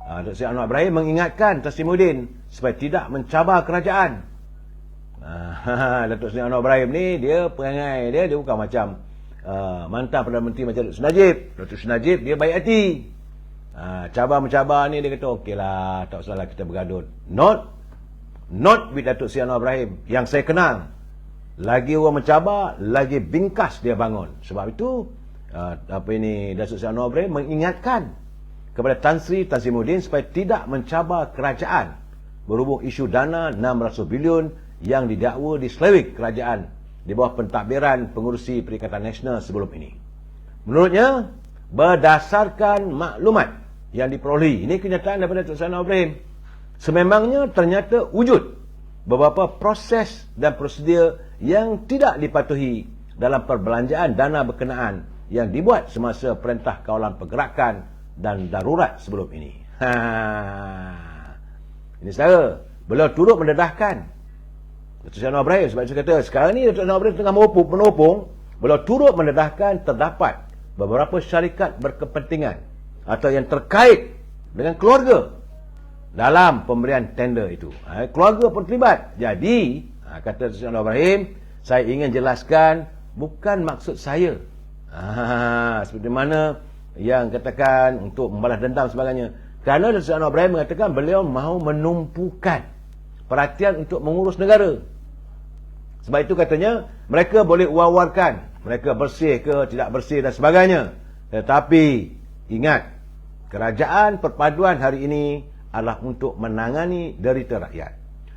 Datuk Seri Anwar Ibrahim mengingatkan Tan Sri Muhyiddin supaya tidak mencabar kerajaan. Datuk Seri Anwar Ibrahim ni, dia perangai dia bukan macam mantan Perdana Menteri macam Datuk Seri Najib. Datuk Seri Najib dia baik hati. Cabar-mencabar ni dia kata okeylah, tak usahlah kita bergaduh. Not with Datuk Seri Anwar Ibrahim yang saya kenal. Lagi orang mencabar, lagi bingkas dia bangun. Sebab itu Datuk Seri Anwar Ibrahim mengingatkan kepada Tan Sri Muhyiddin supaya tidak mencabar kerajaan berhubung isu dana 600 bilion yang didakwa diseleweng kerajaan di bawah pentadbiran pengurusi Perikatan Nasional sebelum ini. Menurutnya, berdasarkan maklumat yang diperolehi, ini kenyataan daripada Datuk Seri Anwar Ibrahim, sememangnya ternyata wujud beberapa proses dan prosedur yang tidak dipatuhi dalam perbelanjaan dana berkenaan yang dibuat semasa Perintah Kawalan Pergerakan dan Darurat sebelum ini. Ini saudara, beliau turut mendedahkan Datuk Seri Anwar Ibrahim. Sebab saya kata sekarang ni Datuk Seri Anwar Ibrahim tengah menopong, beliau turut mendedahkan terdapat beberapa syarikat berkepentingan atau yang terkait dengan keluarga dalam pemberian tender itu. Keluarga pun terlibat. Jadi, kata Datuk Seri Anwar Ibrahim, saya ingin jelaskan, bukan maksud saya. Seperti mana yang katakan untuk membalas dendam sebagainya. Kerana Datuk Seri Anwar Ibrahim mengatakan beliau mahu menumpukan perhatian untuk mengurus negara. Sebab itu katanya, mereka boleh war-warkan, mereka bersih ke tidak bersih dan sebagainya. Tetapi, ingat, kerajaan perpaduan hari ini adalah untuk menangani derita rakyat.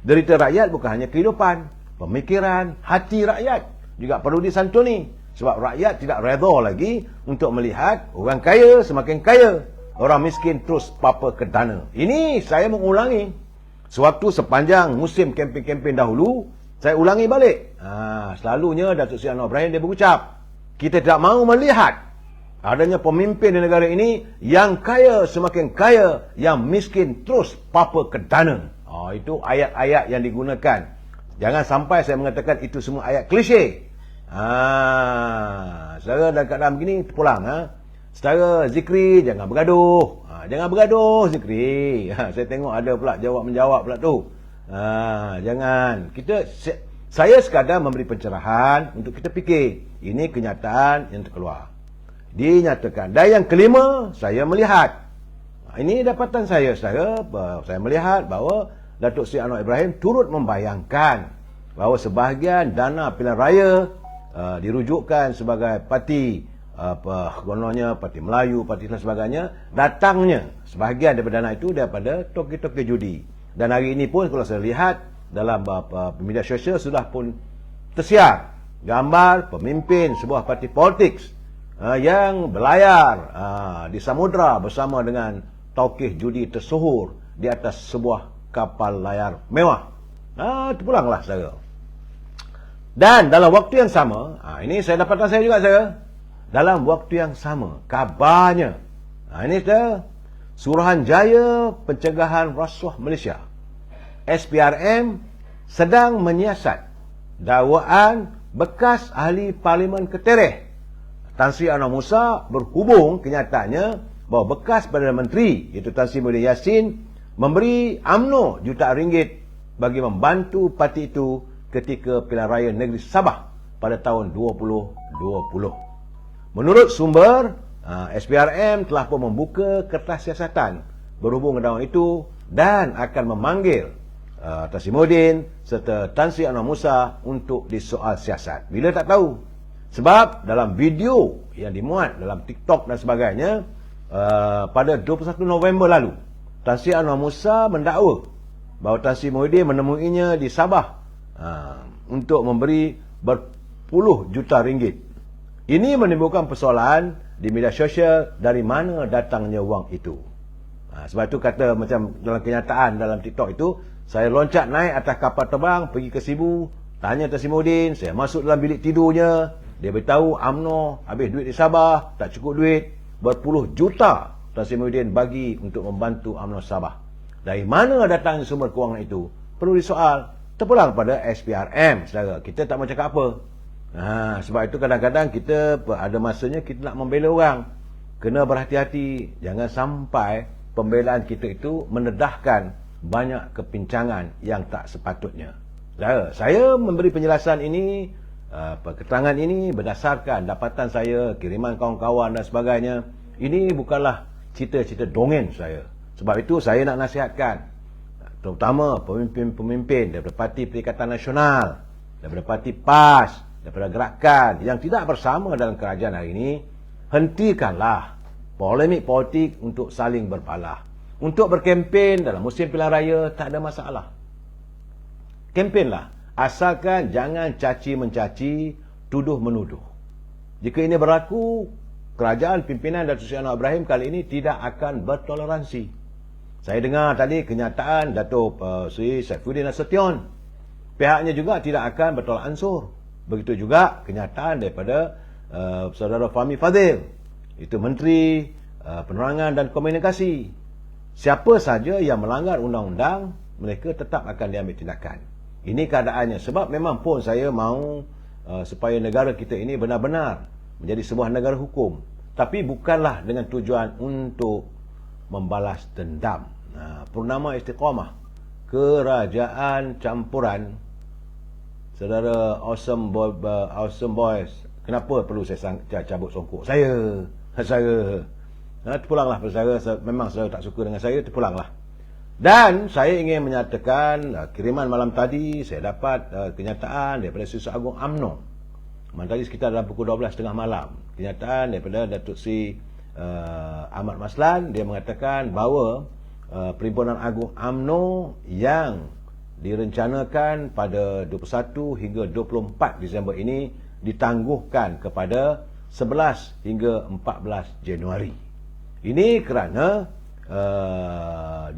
Derita rakyat bukan hanya kehidupan, pemikiran, hati rakyat juga perlu disantuni. Sebab rakyat tidak redha lagi untuk melihat orang kaya semakin kaya, orang miskin terus papa ke dana. Ini saya mengulangi. Sewaktu sepanjang musim kempen-kempen dahulu, saya ulangi balik. Selalunya Datuk Seri Anwar Ibrahim dia berucap, kita tidak mahu melihat adanya pemimpin di negara ini yang kaya semakin kaya, yang miskin terus papa ke dana. Itu ayat-ayat yang digunakan. Jangan sampai saya mengatakan itu semua ayat klise. Saudara dalam keadaan begini terpulang. Saudara zikri, jangan bergaduh. Jangan bergaduh zikri. Saya tengok ada pula jawab-menjawab pula tu. Jangan. Saya sekadar memberi pencerahan untuk kita fikir. Ini kenyataan yang terkeluar. Dinyatakan. Dan yang kelima, saya melihat. Ini dapatan saya, saudara. Saya melihat bahawa Datuk Seri Anwar Ibrahim turut membayangkan bahawa sebahagian dana pilihan raya dirujukkan sebagai parti kononnya parti Melayu, parti dan sebagainya, datangnya sebahagian daripada dana itu daripada toke-toke judi. Dan hari ini pun kalau saya lihat dalam media sosial sudah pun tersiar gambar pemimpin sebuah parti politik yang berlayar di samudra bersama dengan taukih judi tersohor di atas sebuah kapal layar mewah. Terpulanglah saudara. Dan dalam waktu yang sama, ini saya dapatkan saya juga saudara. Dalam waktu yang sama, kabarnya, ini saudara, Suruhanjaya Pencegahan Rasuah Malaysia, SPRM, sedang menyiasat dakwaan bekas ahli Parlimen Ketereh Tan Sri Anwar Musa berhubung kenyataannya bahawa bekas Perdana Menteri iaitu Tan Sri Muhyiddin Yassin memberi UMNO jutaan ringgit bagi membantu parti itu ketika pilihan raya negeri Sabah pada tahun 2020. Menurut sumber, SPRM telah pun membuka kertas siasatan berhubung dengan itu dan akan memanggil Tan Sri Muhyiddin serta Tan Sri Anwar Musa untuk disoal siasat. Bila tak tahu. Sebab dalam video yang dimuat dalam TikTok dan sebagainya, pada 21 November lalu, Tan Sri Anwar Musa mendakwa bahawa Tan Sri Muhyiddin menemuinya di Sabah untuk memberi berpuluh juta ringgit. Ini menimbulkan persoalan di media sosial dari mana datangnya wang itu. Sebab itu kata macam dalam kenyataan dalam TikTok itu, saya loncat naik atas kapal terbang pergi ke Sibu, tanya Tan Sri Muhyiddin, saya masuk dalam bilik tidurnya, dia beritahu UMNO habis duit di Sabah, tak cukup duit, berpuluh juta Tan Sri Muhyiddin bagi untuk membantu UMNO Sabah. Dari mana datang sumber kewangan itu? Perlu disoal. Terpulang pada SPRM, saudara. Kita tak mau cakap apa. Sebab itu kadang-kadang kita ada masanya kita nak membela orang. Kena berhati-hati. Jangan sampai pembelaan kita itu mendedahkan banyak kepincangan yang tak sepatutnya. Saudara, saya memberi penjelasan ini, keterangan ini berdasarkan dapatan saya, kiriman kawan-kawan dan sebagainya. Ini bukanlah cerita-cerita dongeng saya. Sebab itu saya nak nasihatkan, terutama pemimpin-pemimpin daripada Parti Perikatan Nasional, daripada Parti PAS, daripada gerakan yang tidak bersama dalam kerajaan hari ini, hentikanlah polemik politik untuk saling berpalah. Untuk berkempen dalam musim pilihan raya tak ada masalah. Kempenlah, asalkan jangan caci-mencaci, tuduh-menuduh. Jika ini berlaku, kerajaan pimpinan Datuk Seri Anwar Ibrahim kali ini tidak akan bertoleransi. Saya dengar tadi kenyataan Datuk Seri Saifuddin Nasution. Pihaknya juga tidak akan bertolak ansur. Begitu juga kenyataan daripada Saudara Fahmi Fadzil. Itu Menteri Penerangan dan Komunikasi. Siapa saja yang melanggar undang-undang, mereka tetap akan diambil tindakan. Ini keadaannya. Sebab memang pun saya mahu supaya negara kita ini benar-benar menjadi sebuah negara hukum. Tapi bukanlah dengan tujuan untuk membalas dendam. Purnama Istiqamah, kerajaan campuran. Saudara Awesome Boys, kenapa perlu saya cabut songkok? Saya terpulanglah. Memang saudara tak suka dengan saya, terpulanglah. Dan saya ingin menyatakan, kiriman malam tadi saya dapat kenyataan daripada Siswa Agung UMNO. Malam tadi sekitar dalam pukul 12.30 malam. Kenyataan daripada Datuk Sri Ahmad Maslan. Dia mengatakan bahawa Perhimpunan Agung UMNO yang direncanakan pada 21 hingga 24 Disember ini ditangguhkan kepada 11 hingga 14 Januari. Ini kerana 21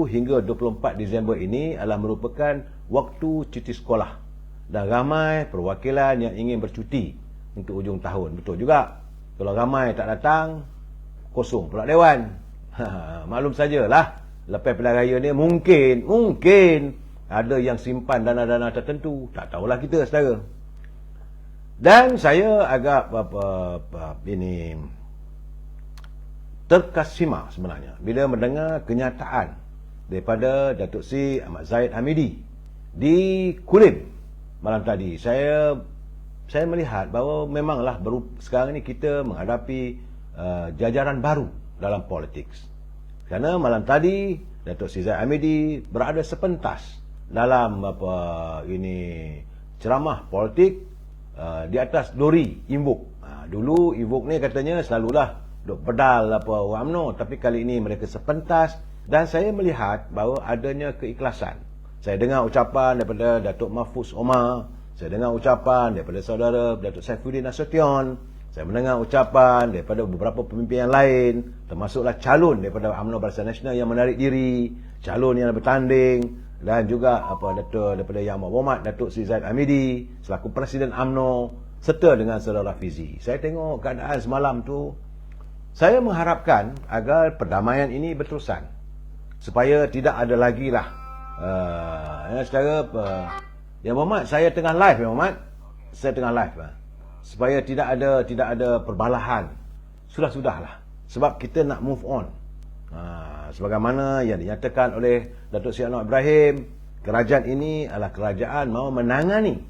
hingga 24 Disember ini adalah merupakan waktu cuti sekolah dan ramai perwakilan yang ingin bercuti untuk hujung tahun. Betul juga, kalau ramai tak datang, kosong pula dewan. Maklum sajalah, lepas pilihan raya ni mungkin ada yang simpan dana-dana tertentu, tak tahulah kita saudara. Dan saya agak terkesima sebenarnya bila mendengar kenyataan daripada Datuk Sri Ahmad Zahid Hamidi di Kulim malam tadi. Saya melihat bahawa memanglah sekarang ni kita menghadapi jajaran baru dalam politik. Kerana malam tadi Datuk Sri Zahid Hamidi berada sepentas dalam ceramah politik di atas dori Invok. Dulu Invok ni katanya selalulah duk pedal orang UMNO, tapi kali ini mereka sepentas dan saya melihat bahawa adanya keikhlasan. Saya dengar ucapan daripada Datuk Mahfuz Omar, saya dengar ucapan daripada saudara Datuk Saifuddin Nasution, saya mendengar ucapan daripada beberapa pemimpin yang lain, termasuklah calon daripada UMNO Barisan Nasional yang menarik diri, calon yang bertanding, dan juga daripada Yang Berhormat Datuk Sri Zahid Hamidi selaku Presiden UMNO serta dengan saudara Fizi. Saya tengok keadaan semalam tu, saya mengharapkan agar perdamaian ini berterusan supaya tidak ada lagi lah secara Yang Berhormat, saya tengah live Yang Berhormat, saya tengah live supaya tidak ada perbalahan. Sudahlah, sebab kita nak move on. Sebagaimana yang dinyatakan oleh Datuk Seri Anwar Ibrahim, kerajaan ini adalah kerajaan mahu menangani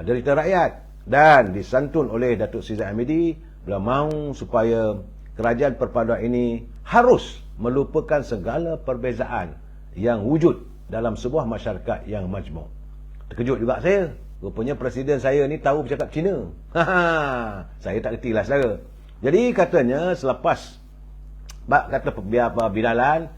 derita rakyat, dan disantun oleh Datuk Seri Zahid Hamidi beliau mahu supaya kerajaan perpaduan ini harus melupakan segala perbezaan yang wujud dalam sebuah masyarakat yang majmuk. Terkejut juga saya, rupanya presiden saya ni tahu bercakap Cina. Saya tak kertilah saudara. Jadi katanya selepas kata Binalan,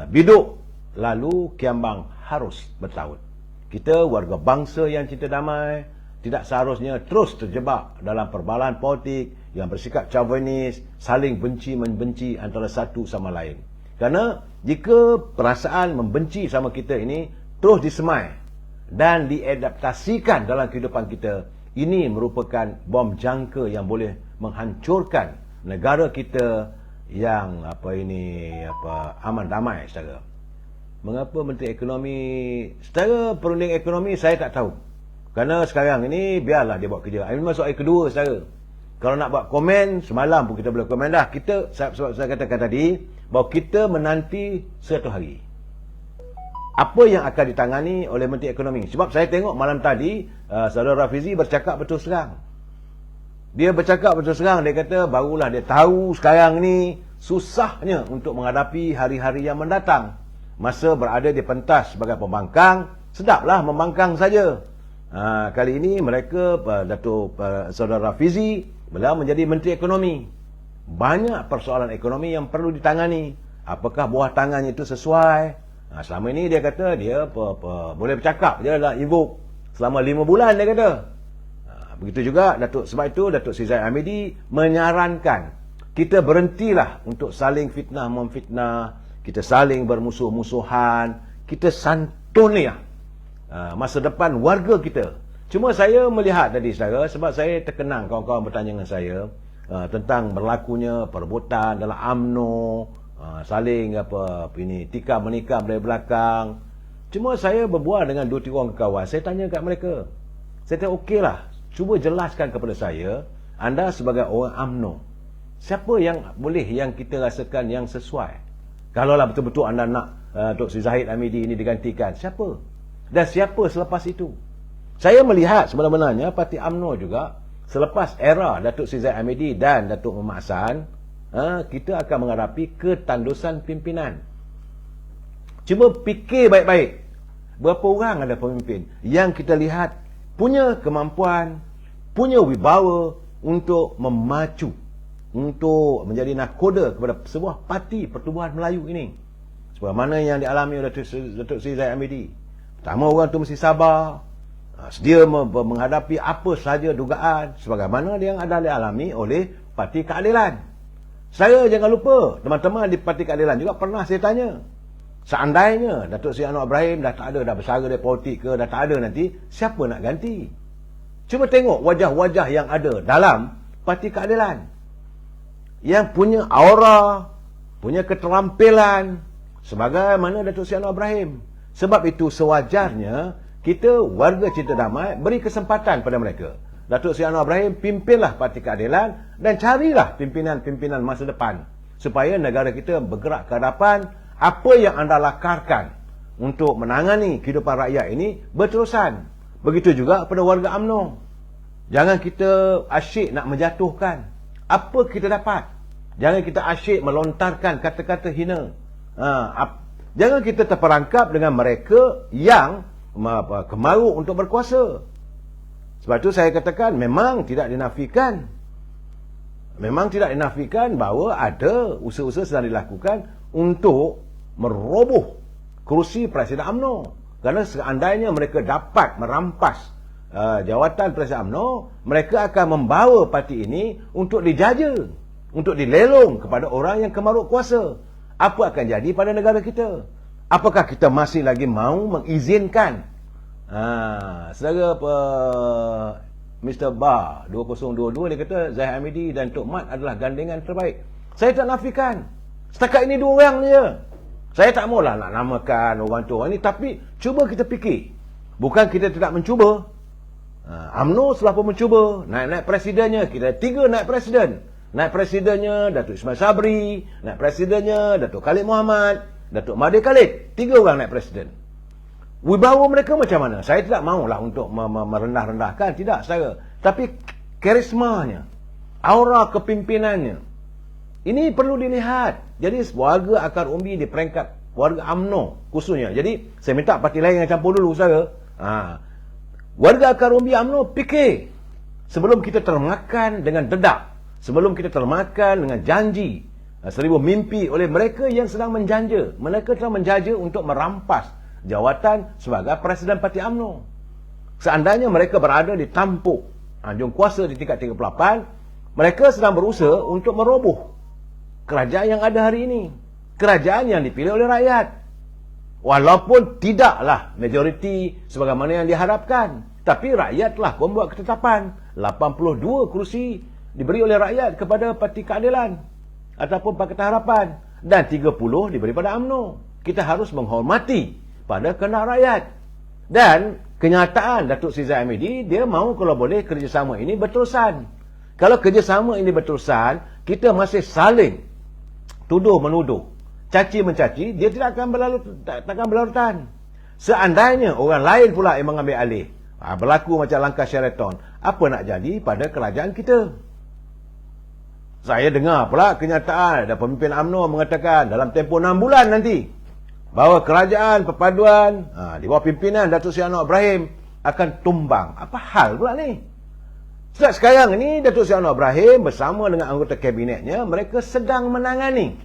biduk lalu Kiambang harus bertaut. Kita warga bangsa yang cinta damai tidak seharusnya terus terjebak dalam perbalahan politik yang bersikap chauvinis, saling benci-membenci antara satu sama lain. Kerana jika perasaan membenci sama kita ini terus disemai dan diadaptasikan dalam kehidupan kita, ini merupakan bom jangka yang boleh menghancurkan negara kita yang aman damai saudara. Mengapa Menteri Ekonomi, secara perunding ekonomi saya tak tahu. Kerana sekarang ini biarlah dia buat kerja. Ini masuk hari kedua saudara. Kalau nak buat komen, semalam pun kita boleh komen dah. Kita, sebab saya katakan tadi, bahawa kita menanti satu hari apa yang akan ditangani oleh Menteri Ekonomi. Sebab saya tengok malam tadi saudara Rafizi bercakap betul serang. Dia bercakap betul serang, dia kata barulah dia tahu sekarang ni susahnya untuk menghadapi hari-hari yang mendatang. Masa berada di pentas sebagai pembangkang, sedaplah membangkang saja. Kali ini mereka, Datuk saudara Rafizi, beliau menjadi Menteri Ekonomi. Banyak persoalan ekonomi yang perlu ditangani. Apakah buah tangannya itu sesuai? Selama ini dia kata dia boleh bercakap je dalam Invok selama 5 bulan dia kata. Begitu juga sebab itu Datuk Sri Zahid Hamidi menyarankan kita berhentilah untuk saling fitnah memfitnah, kita saling bermusuh-musuhan, kita santunilah masa depan warga kita. Cuma saya melihat tadi saudara, sebab saya terkenang kawan-kawan bertanya dengan saya tentang berlakunya perebutan dalam UMNO, saling tikam menikam dari belakang. Cuma saya berbual dengan 2-3 orang kawan, saya tanya kat mereka, saya kata okeylah, cuba jelaskan kepada saya, anda sebagai orang UMNO, siapa yang boleh yang kita rasakan yang sesuai? Kalaulah betul-betul anda nak Dr. Sri Zahid Hamidi ini digantikan, siapa? Dan siapa selepas itu? Saya melihat sebenarnya Parti UMNO juga selepas era Datuk Sri Zahid Hamidi dan Datuk Muhammad Hassan, kita akan menghadapi ketandusan pimpinan. Cuba fikir baik-baik. Berapa orang ada pemimpin yang kita lihat punya kemampuan, punya wibawa untuk memacu, untuk menjadi nakoda kepada sebuah parti pertubuhan Melayu ini. Sebagaimana yang dialami oleh Datuk Sri Zahid Hamidi. Pertama, orang tu mesti sabar, sedia menghadapi apa sahaja dugaan, sebagaimana yang ada dialami oleh Parti Keadilan. Saya jangan lupa, teman-teman di Parti Keadilan juga pernah saya tanya, seandainya Datuk Seri Anwar Ibrahim dah tak ada, dah bersara dari politik ke, dah tak ada nanti, siapa nak ganti? Cuba tengok wajah-wajah yang ada dalam Parti Keadilan, yang punya aura, punya keterampilan sebagaimana Datuk Seri Anwar Ibrahim. Sebab itu sewajarnya kita warga Cinta Damai beri kesempatan pada mereka. Datuk Seri Anwar Ibrahim, pimpinlah Parti Keadilan dan carilah pimpinan-pimpinan masa depan supaya negara kita bergerak ke hadapan. Apa yang anda lakarkan untuk menangani kehidupan rakyat ini berterusan. Begitu juga pada warga UMNO. Jangan kita asyik nak menjatuhkan apa kita dapat. Jangan kita asyik melontarkan kata-kata hina. Jangan kita terperangkap dengan mereka yang kemaru untuk berkuasa. Sebab itu saya katakan memang tidak dinafikan. Memang tidak dinafikan bahawa ada usaha-usaha sedang dilakukan untuk meroboh kerusi Presiden UMNO. Kerana seandainya mereka dapat merampas jawatan Presiden UMNO, mereka akan membawa parti ini untuk dijaja, untuk dilelong kepada orang yang kemaruk kuasa. Apa akan jadi pada negara kita? Apakah kita masih lagi mahu mengizinkan saudara Mr. Bar 2022 dia kata Zahid Hamidi dan Tok Mat adalah gandengan terbaik. Saya tak nafikan. Setakat ini dua orang je. Saya tak maulah nak namakan orang tu orang ni, tapi cuba kita fikir. Bukan kita tidak mencuba. UMNO telah pun mencuba naik presidennya. Kita ada 3 naik presiden. Naik presidennya Datuk Ismail Sabri, naik presidennya Datuk Khalid Muhammad, Datuk Mahathir Khalid. 3 orang naik presiden. Wibawa mereka macam mana? Saya tidak maulah untuk merendah-rendahkan, tidak saya. Tapi karismanya, aura kepimpinannya, ini perlu dilihat. Jadi warga akar umbi di peringkat warga UMNO khususnya. Jadi saya minta parti lain yang campur dulu saya. Warga akar umbi UMNO fikir sebelum kita termakan dengan dedak, sebelum kita termakan dengan janji, seribu mimpi oleh mereka yang sedang menjanja. Mereka telah menjajah untuk merampas jawatan sebagai Presiden Parti UMNO. Seandainya mereka berada di tampuk anjung kuasa di tingkat 38, mereka sedang berusaha untuk meroboh kerajaan yang ada hari ini. Kerajaan yang dipilih oleh rakyat. Walaupun tidaklah majoriti sebagaimana yang diharapkan, tapi rakyat telah membuat ketetapan 82 kerusi diberi oleh rakyat kepada Parti Keadilan ataupun Pakatan Harapan, dan 30 diberi pada UMNO. Kita harus menghormati pada kehendak rakyat. Dan kenyataan Datuk Sri Zahid Hamidi, dia mahu kalau boleh kerjasama ini berterusan. Kalau kerjasama ini berterusan, kita masih saling tuduh menuduh, caci mencaci, dia tidak akan berlarutan. Seandainya orang lain pula yang mengambil alih, berlaku macam langkah Sheraton, apa nak jadi pada kerajaan kita? Saya dengar pula kenyataan ada pemimpin UMNO mengatakan dalam tempoh 6 bulan nanti bahawa kerajaan perpaduan di bawah pimpinan Datuk Seri Anwar Ibrahim akan tumbang. Apa hal pula ni? Sejak sekarang ni Datuk Seri Anwar Ibrahim bersama dengan anggota kabinetnya, mereka sedang menangani.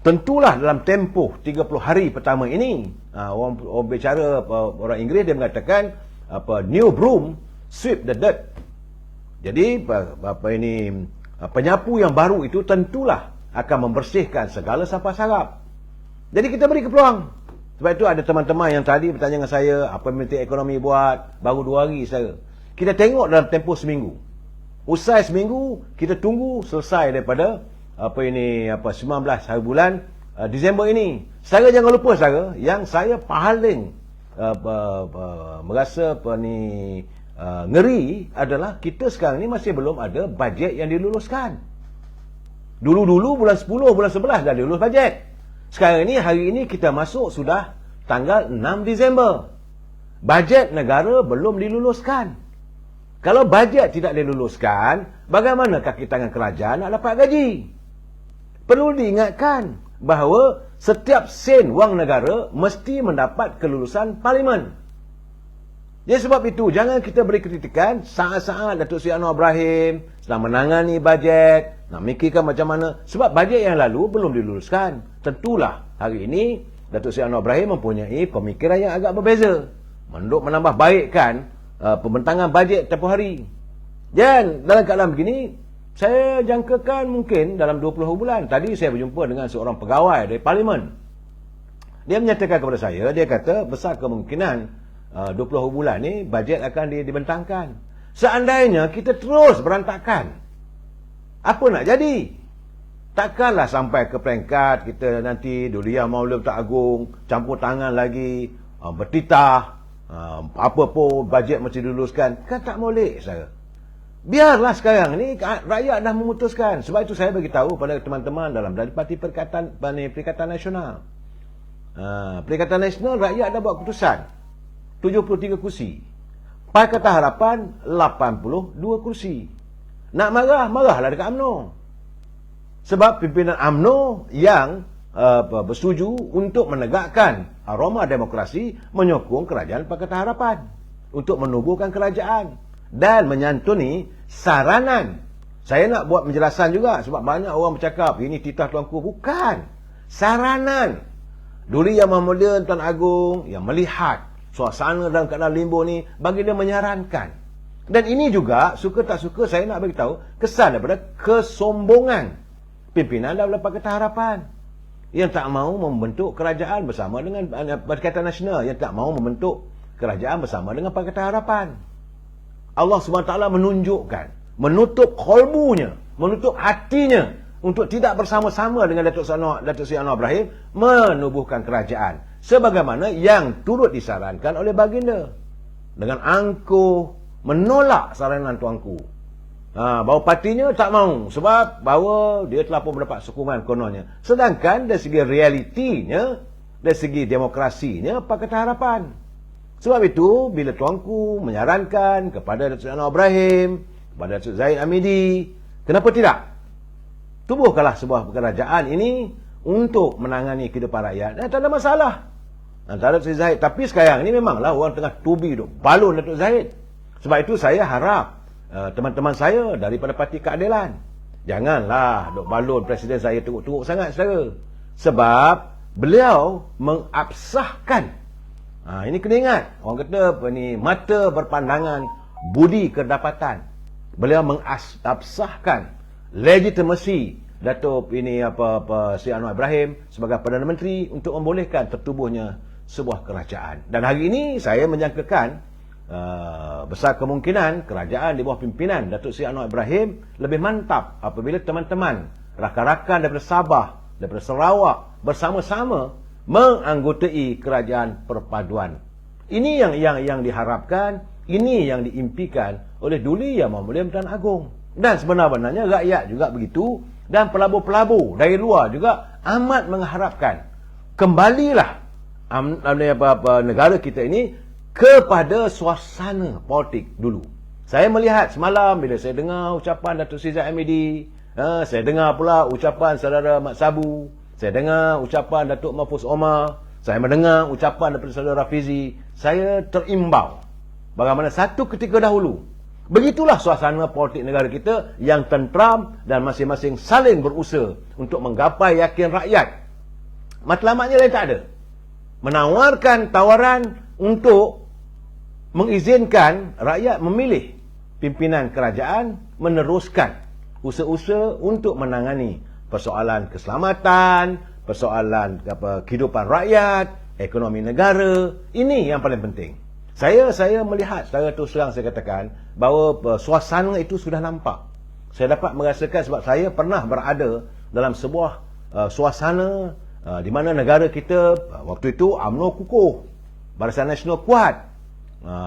Tentulah dalam tempoh 30 hari pertama ini, orang bicara orang Inggeris dia mengatakan new broom sweep the dirt. Jadi penyapu yang baru itu tentulah akan membersihkan segala sampah sarap. Jadi kita beri peluang. Sebab itu ada teman-teman yang tadi bertanya dengan saya, apa Menteri Ekonomi buat? Baru 2 hari saya. Kita tengok dalam tempoh seminggu. Usai seminggu, kita tunggu selesai daripada 19 hari bulan Disember ini. Saya jangan lupa saya, yang saya paling merasa ngeri adalah kita sekarang ni masih belum ada bajet yang diluluskan. Dulu-dulu bulan 10, bulan 11 dah dilulus bajet. Sekarang ini, hari ini kita masuk sudah tanggal 6 Disember. Bajet negara belum diluluskan. Kalau bajet tidak diluluskan, bagaimana kaki tangan kerajaan nak dapat gaji? Perlu diingatkan bahawa setiap sen wang negara mesti mendapat kelulusan Parlimen. Jadi sebab itu, jangan kita beri kritikan saat-saat Datuk Seri Anwar Ibrahim sedang menangani bajet, nak mikirkan macam mana. Sebab bajet yang lalu belum diluluskan. Tentulah hari ini Datuk Seri Anwar Ibrahim mempunyai pemikiran yang agak berbeza. Untuk menambah baikkan pembentangan bajet tempoh hari. Dan dalam keadaan begini, saya jangkakan mungkin dalam 20 bulan. Tadi saya berjumpa dengan seorang pegawai dari Parlimen. Dia menyatakan kepada saya, dia kata besar kemungkinan 20 bulan ni bajet akan dibentangkan. Seandainya kita terus berantakan, apa nak jadi? Takkanlah sampai ke peringkat kita nanti Duli Yang Maulid Tak Agung campur tangan lagi, bertitah, apa pun bajet mesti diluluskan. Kan tak boleh saya. Biarlah sekarang ni rakyat dah memutuskan. Sebab itu saya bagi tahu pada teman-teman dalam dari Parti Perikatan Nasional. Perikatan Nasional rakyat dah buat keputusan 73 kursi. Pakatan Harapan 82 kursi. Nak marah, marahlah dekat UMNO. Sebab pimpinan UMNO yang bersetuju untuk menegakkan aroma demokrasi, menyokong kerajaan Pakatan Harapan untuk menubuhkan kerajaan dan menyantuni saranan. Saya nak buat penjelasan juga sebab banyak orang bercakap ini titah tuanku. Bukan. Saranan. Duli Yang Mulia Tuan Agong yang melihat suasana dalam keadaan limbo ni, bagi dia menyarankan. Dan ini juga, suka tak suka, saya nak beritahu kesan daripada kesombongan pimpinan dalam Pakatan Harapan yang tak mahu membentuk kerajaan bersama dengan Perikatan Nasional, yang tak mahu membentuk kerajaan bersama dengan Pakatan Harapan. Allah SWT menunjukkan, menutup kolbunya, menutup hatinya untuk tidak bersama-sama dengan Datuk Seri Anwar Ibrahim menubuhkan kerajaan sebagaimana yang turut disarankan oleh baginda, dengan angkuh menolak saranan tuanku. Bahawa partinya tak mahu sebab bahawa dia telah pun mendapat sokongan kononnya. Sedangkan dari segi realitinya, dari segi demokrasinya, Pakatan Harapan. Sebab itu bila tuanku menyarankan kepada Datuk Anwar Ibrahim, kepada Datuk Zahid Hamidi, kenapa tidak tubuhkanlah sebuah kerajaan ini untuk menangani kehidupan rakyat. Tak ada masalah antara Datuk Zahid. Tapi sekarang ini memanglah orang tengah tubi duk balon Datuk Zahid. Sebab itu saya harap teman-teman saya daripada Parti Keadilan, janganlah duk balon Presiden saya teruk-teruk sangat saudara. Sebab beliau mengabsahkan, ini kena ingat, orang kata apa ni, mata berpandangan, budi kedapatan. Beliau mengabsahkan legitimasi Datuk Seri Anwar Ibrahim sebagai Perdana Menteri untuk membolehkan tertubuhnya sebuah kerajaan. Dan hari ini saya menjangkakan besar kemungkinan kerajaan di bawah pimpinan Datuk Seri Anwar Ibrahim lebih mantap apabila teman-teman rakan-rakan daripada Sabah, daripada Sarawak bersama-sama menganggotai kerajaan perpaduan. Ini yang diharapkan, ini yang diimpikan oleh Duli Yang Mulia Tuan Agong. Dan sebenarnya rakyat juga begitu, dan pelabur-pelabur dari luar juga amat mengharapkan kembalilah negara kita ini kepada suasana politik dulu. Saya melihat semalam bila saya dengar ucapan Datuk Seri Zahid Hamidi, saya dengar pula ucapan saudara Mat Sabu, saya dengar ucapan Datuk Mahfuz Omar, saya mendengar ucapan daripada saudara Rafizi, saya terimbau bagaimana satu ketika dahulu begitulah suasana politik negara kita yang tentram dan masing-masing saling berusaha untuk menggapai yakin rakyat. Matlamatnya lain tak ada. Menawarkan tawaran untuk mengizinkan rakyat memilih pimpinan kerajaan meneruskan usaha-usaha untuk menangani persoalan keselamatan, persoalan kehidupan rakyat, ekonomi negara. Ini yang paling penting. Saya melihat secara terus terang saya katakan bahawa suasana itu sudah nampak. Saya dapat merasakan sebab saya pernah berada dalam sebuah suasana di mana negara kita waktu itu UMNO kukuh, Barisan Nasional kuat.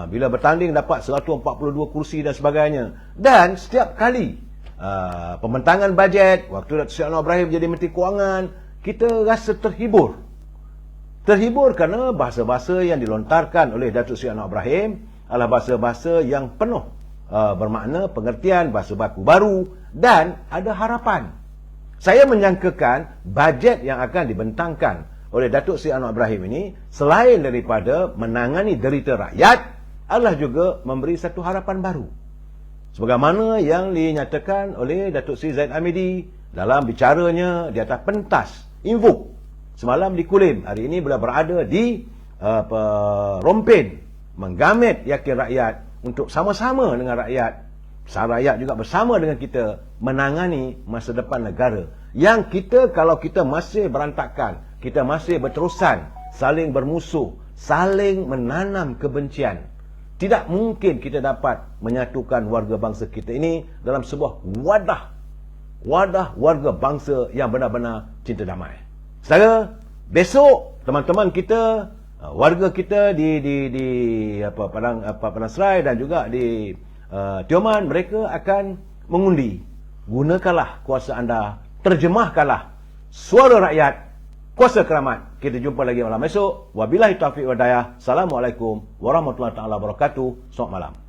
Bila bertanding dapat 142 kursi dan sebagainya. Dan setiap kali pembentangan bajet, waktu Datuk Seri Anwar Ibrahim jadi Menteri Kewangan, kita rasa terhibur. Terhibur kerana bahasa-bahasa yang dilontarkan oleh Datuk Seri Anwar Ibrahim adalah bahasa-bahasa yang penuh bermakna pengertian, bahasa baku baru dan ada harapan. Saya menyangkakan bajet yang akan dibentangkan oleh Datuk Seri Anwar Ibrahim ini, selain daripada menangani derita rakyat, adalah juga memberi satu harapan baru. Sebagaimana yang dinyatakan oleh Datuk Seri Zaid Amidi dalam bicaranya di atas pentas Invok semalam di Kulim. Hari ini beliau berada di Rompin, menggamit yakin rakyat untuk sama-sama dengan rakyat, rakyat juga bersama dengan kita menangani masa depan negara. Yang kita, kalau kita masih berantakan, kita masih berterusan saling bermusuh, saling menanam kebencian, tidak mungkin kita dapat menyatukan warga bangsa kita ini dalam sebuah wadah warga bangsa yang benar-benar cinta damai. Saudara, besok teman-teman kita, warga kita di Padang Serai dan juga di Tioman, mereka akan mengundi. Gunakanlah kuasa anda, terjemahkanlah suara rakyat, kuasa keramat. Kita jumpa lagi malam esok. Wabillahi taufiq wal hidayah. Assalamualaikum warahmatullahi wabarakatuh. Selamat malam.